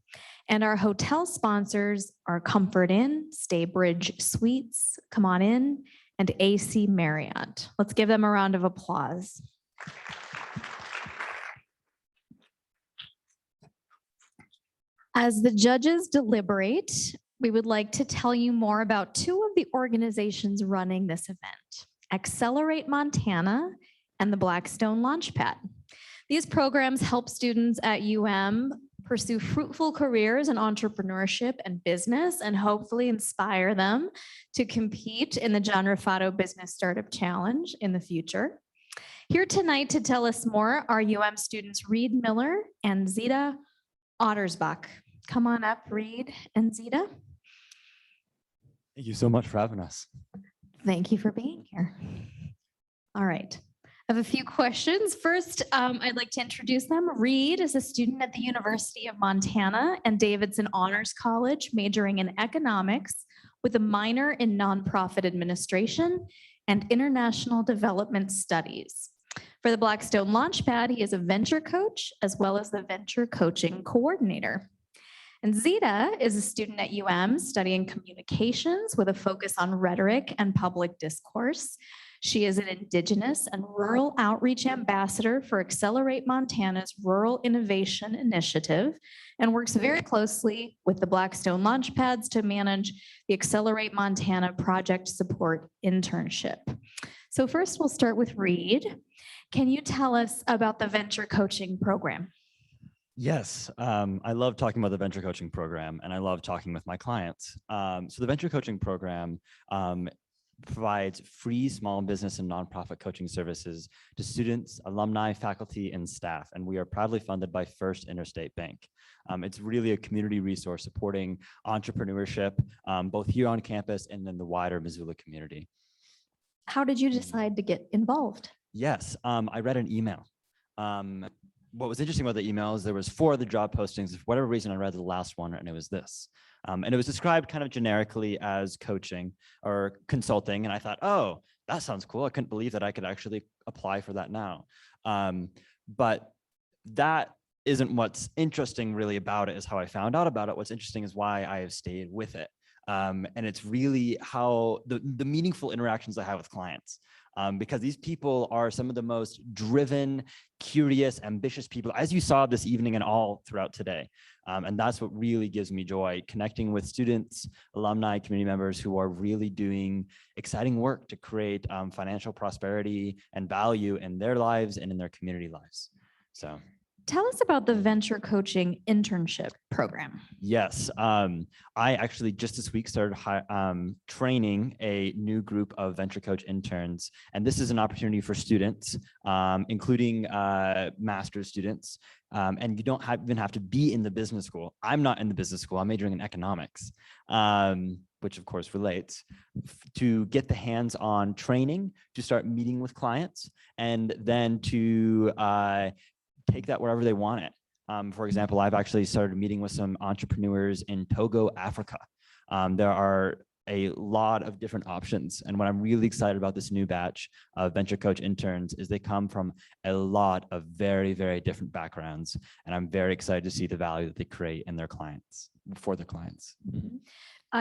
And our hotel sponsors are Comfort Inn, Staybridge Suites, Come On In, and AC Marriott. Let's give them a round of applause. As the judges deliberate, we would like to tell you more about 2 of the organizations running this event, Accelerate Montana and the Blackstone Launchpad. These programs help students at pursue fruitful careers in entrepreneurship and business, and hopefully inspire them to compete in the John Ruffato Business Startup Challenge in the future. Here tonight to tell us more are students Reed Miller and Zita Ottersbach. Come on up, Reed and Zita. Thank you so much for having us. Thank you for being here. All right. I have a few questions. First, I'd like to introduce them. Reed is a student at the University of Montana and Davidson Honors College, majoring in economics with a minor in nonprofit administration and international development studies. For the Blackstone Launchpad, he is a venture coach as well as the venture coaching coordinator. And Zita is a student at studying communications with a focus on rhetoric and public discourse. She is an Indigenous and Rural Outreach Ambassador for Accelerate Montana's Rural Innovation Initiative and works very closely with the Blackstone Launchpads to manage the Accelerate Montana Project Support Internship. So first we'll start with Reed. Can you tell us about the venture coaching program? Yes, I love talking about the venture coaching program and I love talking with my clients. So the venture coaching program provides free small business and nonprofit coaching services to students, alumni, faculty, and staff. And we are proudly funded by First Interstate Bank. It's really a community resource supporting entrepreneurship, both here on campus and in the wider Missoula community. How did you decide to get involved? Yes, I read an email. What was interesting about the email is there was 4 other job postings. For whatever reason, I read the last one, and it was this. And it was described kind of generically as coaching or consulting. And I thought, oh, that sounds cool. I couldn't believe that I could actually apply for that now. But that isn't what's interesting really about it, is how I found out about it. What's interesting is why I have stayed with it. And it's really how the meaningful interactions I have with clients. Because these people are some of the most driven, curious, ambitious people, as you saw this evening and all throughout today. And that's what really gives me joy, connecting with students, alumni, community members who are really doing exciting work to create financial prosperity and value in their lives and in their community lives. So. Tell us about the venture coaching internship program. Yes, I actually just this week started training a new group of venture coach interns. And this is an opportunity for students, including master's students. And you don't even have to be in the business school. I'm not in the business school. I'm majoring in economics, which of course relates, to get the hands-on training, to start meeting with clients, and then to take that wherever they want it. For example, I've actually started meeting with some entrepreneurs in Togo, Africa. There are a lot of different options. And what I'm really excited about this new batch of venture coach interns is they come from a lot of very, very different backgrounds. And I'm very excited to see the value that they create in their clients, for their clients. Mm-hmm.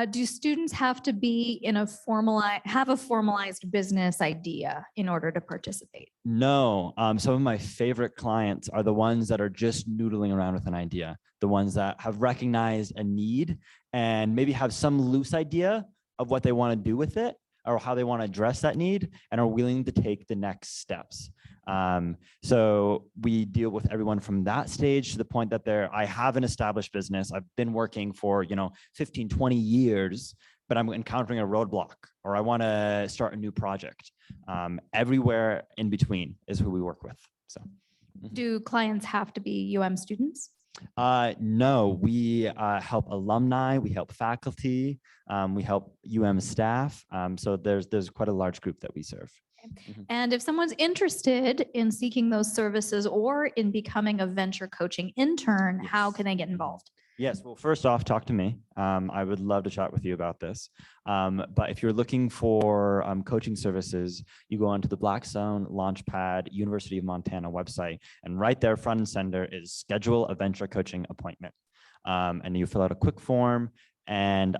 Do students have to be in a formalized business idea in order to participate? No, some of my favorite clients are the ones that are just noodling around with an idea, the ones that have recognized a need and maybe have some loose idea of what they want to do with it or how they want to address that need and are willing to take the next steps. So we deal with everyone from that stage to the point that I have an established business. I've been working for, 15, 20 years, but I'm encountering a roadblock or I want to start a new project. Everywhere in between is who we work with. So. Do clients have to be students? No, we help alumni, we help faculty, we help staff. So there's quite a large group that we serve. And if someone's interested in seeking those services or in becoming a venture coaching intern, how can they get involved? Yes, well, first off, talk to me. I would love to chat with you about this. But if you're looking for coaching services, you go onto the Blackstone Launchpad University of Montana website, and right there, front and center, is schedule a venture coaching appointment. And you fill out a quick form, and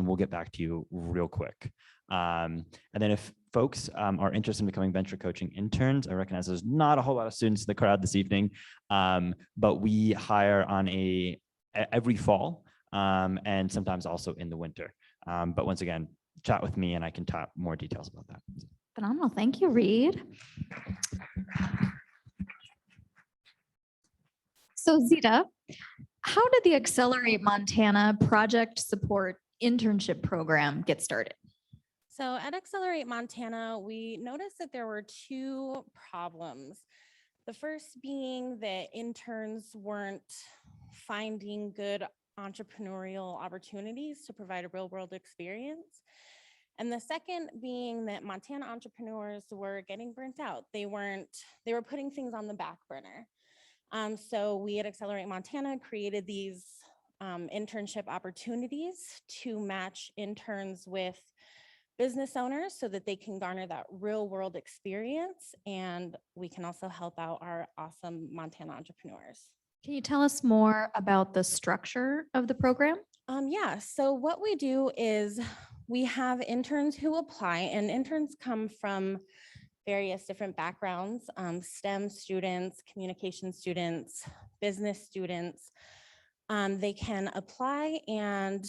we'll get back to you real quick. And then if folks are interested in becoming venture coaching interns, I recognize there's not a whole lot of students in the crowd this evening, but we hire on every fall and sometimes also in the winter. But once again, chat with me and I can talk more details about that. Phenomenal. Thank you, Reed. So Zita, how did the Accelerate Montana Project Support Internship Program get started? So at Accelerate Montana, we noticed that there were 2 problems. The first being that interns weren't finding good entrepreneurial opportunities to provide a real world experience. And the second being that Montana entrepreneurs were getting burnt out. They were putting things on the back burner. So we at Accelerate Montana created these internship opportunities to match interns with business owners so that they can garner that real world experience. And we can also help out our awesome Montana entrepreneurs. Can you tell us more about the structure of the program? Yeah, so what we do is we have interns who apply, and interns come from various different backgrounds, STEM students, communication students, business students. They can apply, and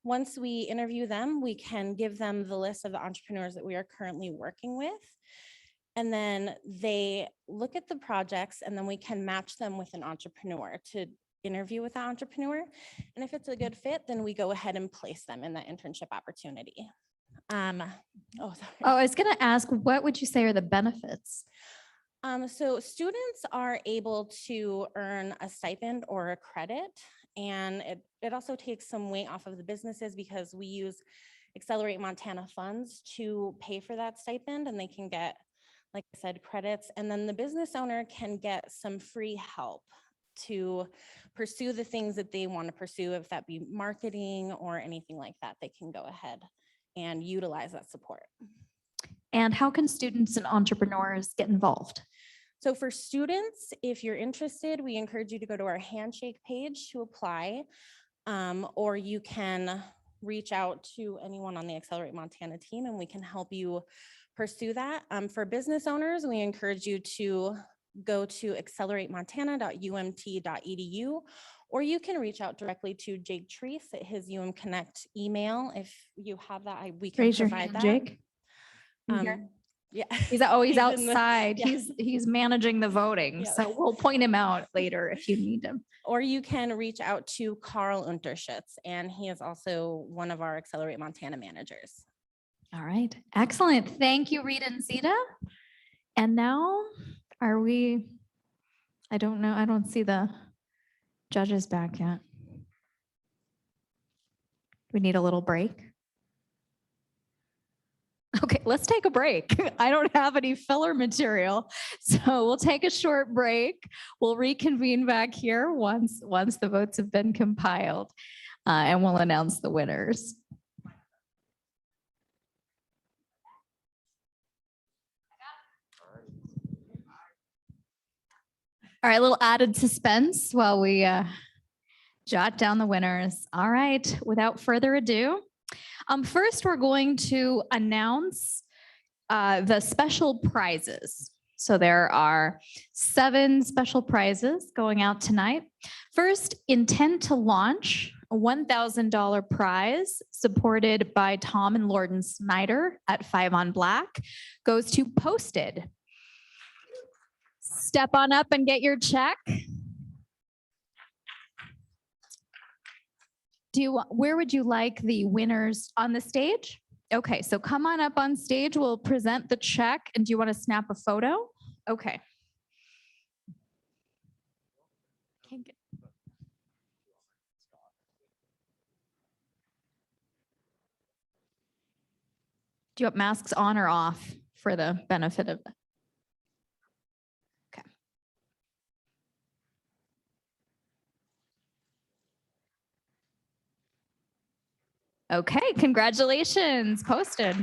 once we interview them, we can give them the list of the entrepreneurs that we are currently working with. And then they look at the projects, and then we can match them with an entrepreneur to interview with that entrepreneur. And if it's a good fit, then we go ahead and place them in that internship opportunity. Oh, sorry. Oh, I was going to ask, what would you say are the benefits? So students are able to earn a stipend or a credit, and it also takes some weight off of the businesses because we use Accelerate Montana funds to pay for that stipend, and they can get, like I said, credits, and then the business owner can get some free help to pursue the things that they want to pursue, if that be marketing or anything like that. They can go ahead and utilize that support. And how can students and entrepreneurs get involved? So for students, if you're interested, we encourage you to go to our Handshake page to apply, or you can reach out to anyone on the Accelerate Montana team and we can help you pursue that. For business owners, we encourage you to go to acceleratemontana.umt.edu, or you can reach out directly to Jake Treese at his UM Connect email. If you have that, we can Raise your provide hand, that. Jake. You here? Yeah. He's always He's in the- outside. yeah. He's managing the voting. Yeah. So we'll point him out later if you need him. Or you can reach out to Carl Unterschutz, and he is also one of our Accelerate Montana managers. All right. Excellent. Thank you, Rita and Zita. And now I don't know. I don't see the judges back yet. We need a little break. Okay, let's take a break. I don't have any filler material. So we'll take a short break. We'll reconvene back here once the votes have been compiled, and we'll announce the winners. All right, a little added suspense while we jot down the winners. All right, without further ado, first we're going to announce the special prizes. So there are 7 special prizes going out tonight. First, Intent to Launch, a $1,000 prize supported by Tom and Lorden Snyder at 5 on Black, goes to Posted. Step on up and get your check. Where would you like the winners on the stage? Okay, so come on up on stage. We'll present the check. And do you want to snap a photo? Okay. Do you want masks on or off for the benefit of? Okay. Okay, congratulations, Posted.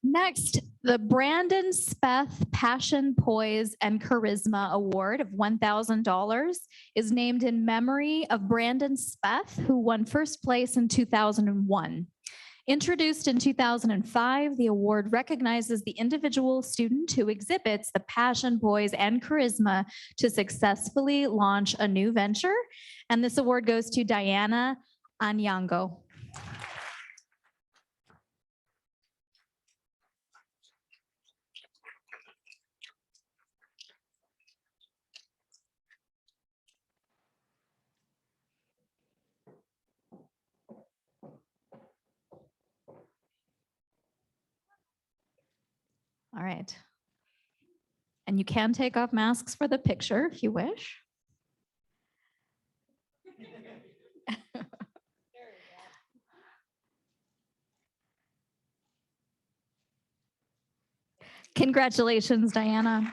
Next, the Brandon Speth Passion, Poise, and Charisma Award of $1,000 is named in memory of Brandon Speth, who won first place in 2001. Introduced in 2005, the award recognizes the individual student who exhibits the passion, poise, and charisma to successfully launch a new venture. And this award goes to Diana Anyango. All right. And you can take off masks for the picture if you wish. Congratulations, Diana.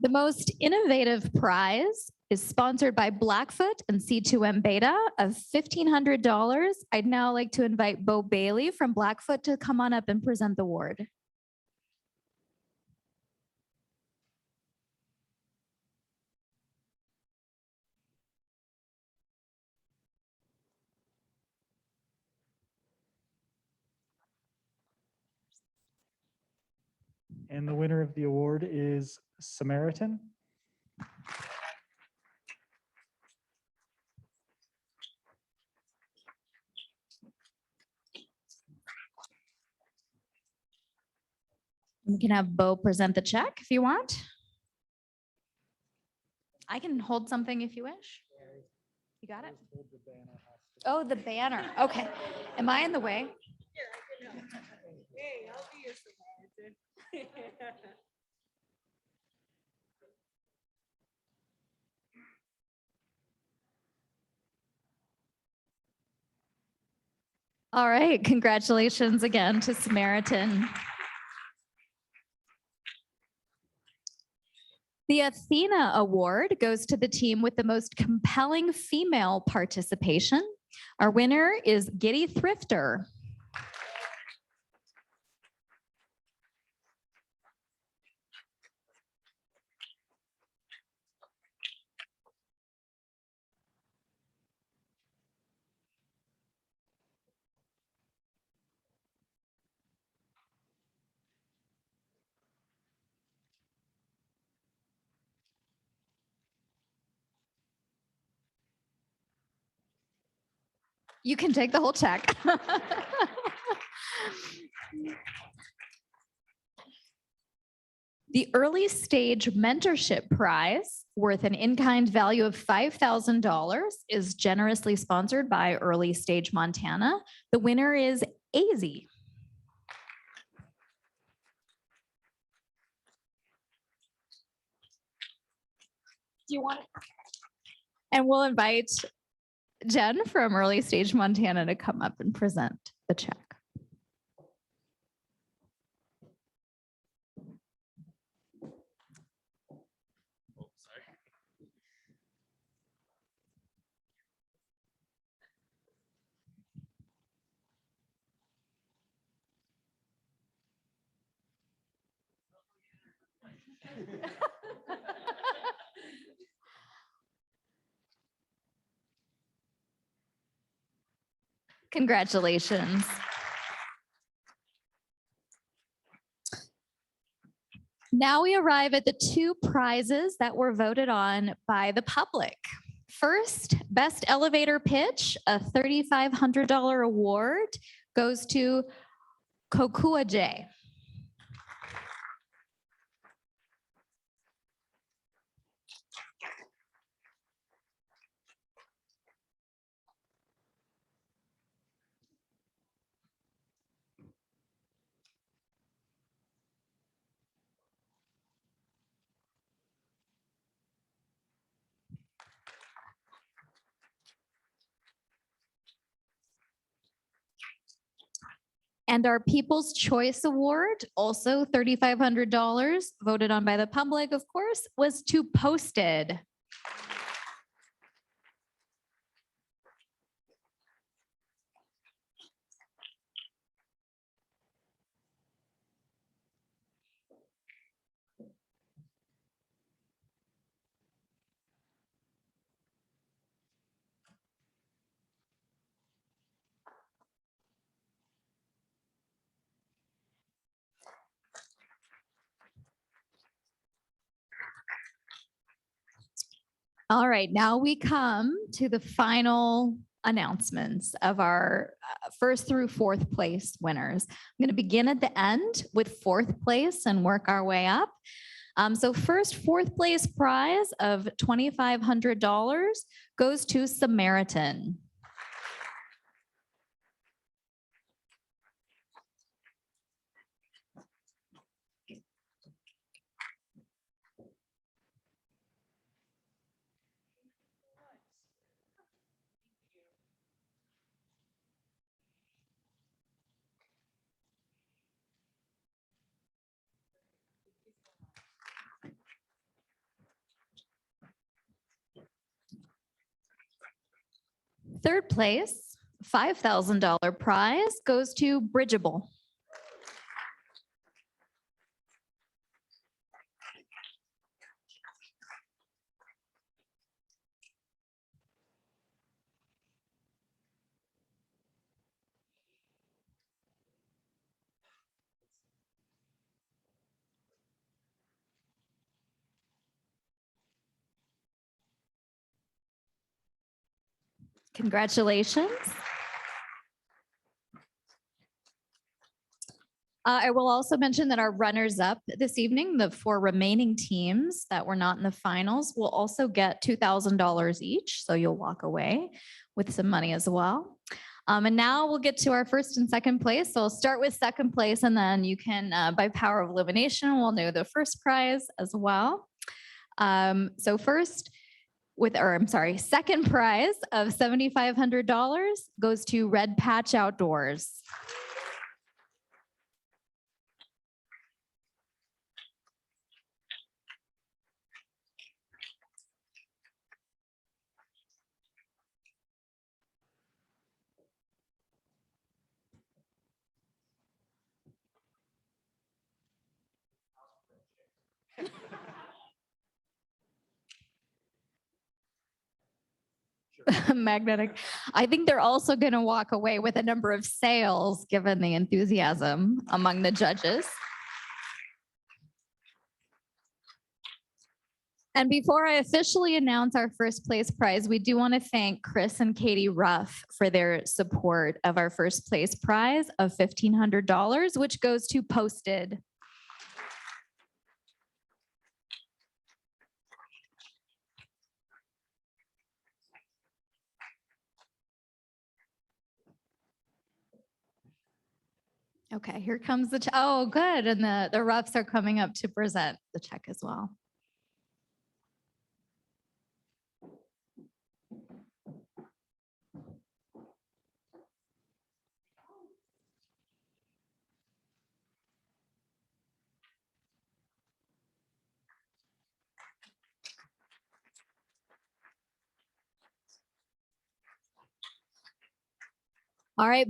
The most innovative prize is sponsored by Blackfoot and C2M Beta of $1,500. I'd now like to invite Bo Bailey from Blackfoot to come on up and present the award. And the winner of the award is Samaritan. We can have Bo present the check if you want. I can hold something if you wish. You got it? Oh, the banner. Okay. Am I in the way? All right. Congratulations again to Samaritan. The Athena Award goes to the team with the most compelling female participation. Our winner is Giddy Thrifter. You can take the whole check. The Early Stage Mentorship Prize, worth an in-kind value of $5,000, is generously sponsored by Early Stage Montana. The winner is AZ. Do you want it? And we'll invite Jen from Early Stage Montana to come up and present the check. Congratulations. Now we arrive at the two prizes that were voted on by the public. First, Best Elevator Pitch, a $3,500 award, goes to Kokua J. And our People's Choice Award, also $3,500, voted on by the public, of course, was to Posted. All right, now we come to the final announcements of our first through fourth place winners. I'm going to begin at the end with fourth place and work our way up. So first, fourth place prize of $2,500 goes to Samaritan. Third place, $5,000 prize goes to Bridgeable. Congratulations. I will also mention that our runners-up this evening, the 4 remaining teams that were not in the finals, will also get $2,000 each. So you'll walk away with some money as well. And now we'll get to our first and second place. So I'll start with second place, and then you can, by power of elimination, we'll know the first prize as well. So second prize of $7,500 goes to Red Patch Outdoors. Magnetic. I think they're also going to walk away with a number of sales given the enthusiasm among the judges. And before I officially announce our first place prize, we do want to thank Chris and Katie Ruff for their support of our first place prize of $1,500, which goes to Posted. Okay, here comes the check. Oh, good. And the Ruffs are coming up to present the check as well. All right,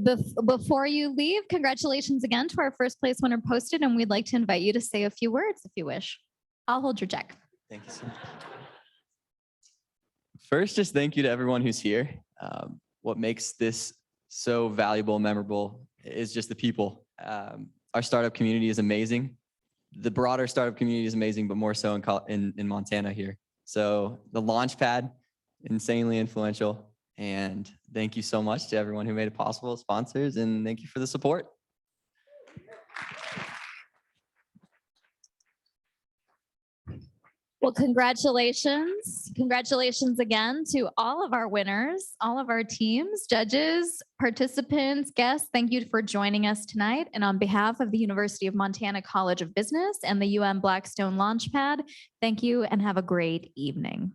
before you leave, congratulations again to our first place winner, Posted, and we'd like to invite you to say a few words if you wish. I'll hold your check. Thank you so much. First, just thank you to everyone who's here. What makes this so valuable and memorable is just the people. Our startup community is amazing. The broader startup community is amazing, but more so in Montana here. So the Launchpad, insanely influential. And thank you so much to everyone who made it possible, sponsors, and thank you for the support. Well, congratulations. Congratulations again to all of our winners, all of our teams, judges, participants, guests. Thank you for joining us tonight. And on behalf of the University of Montana College of Business and the UM Blackstone Launchpad, thank you and have a great evening.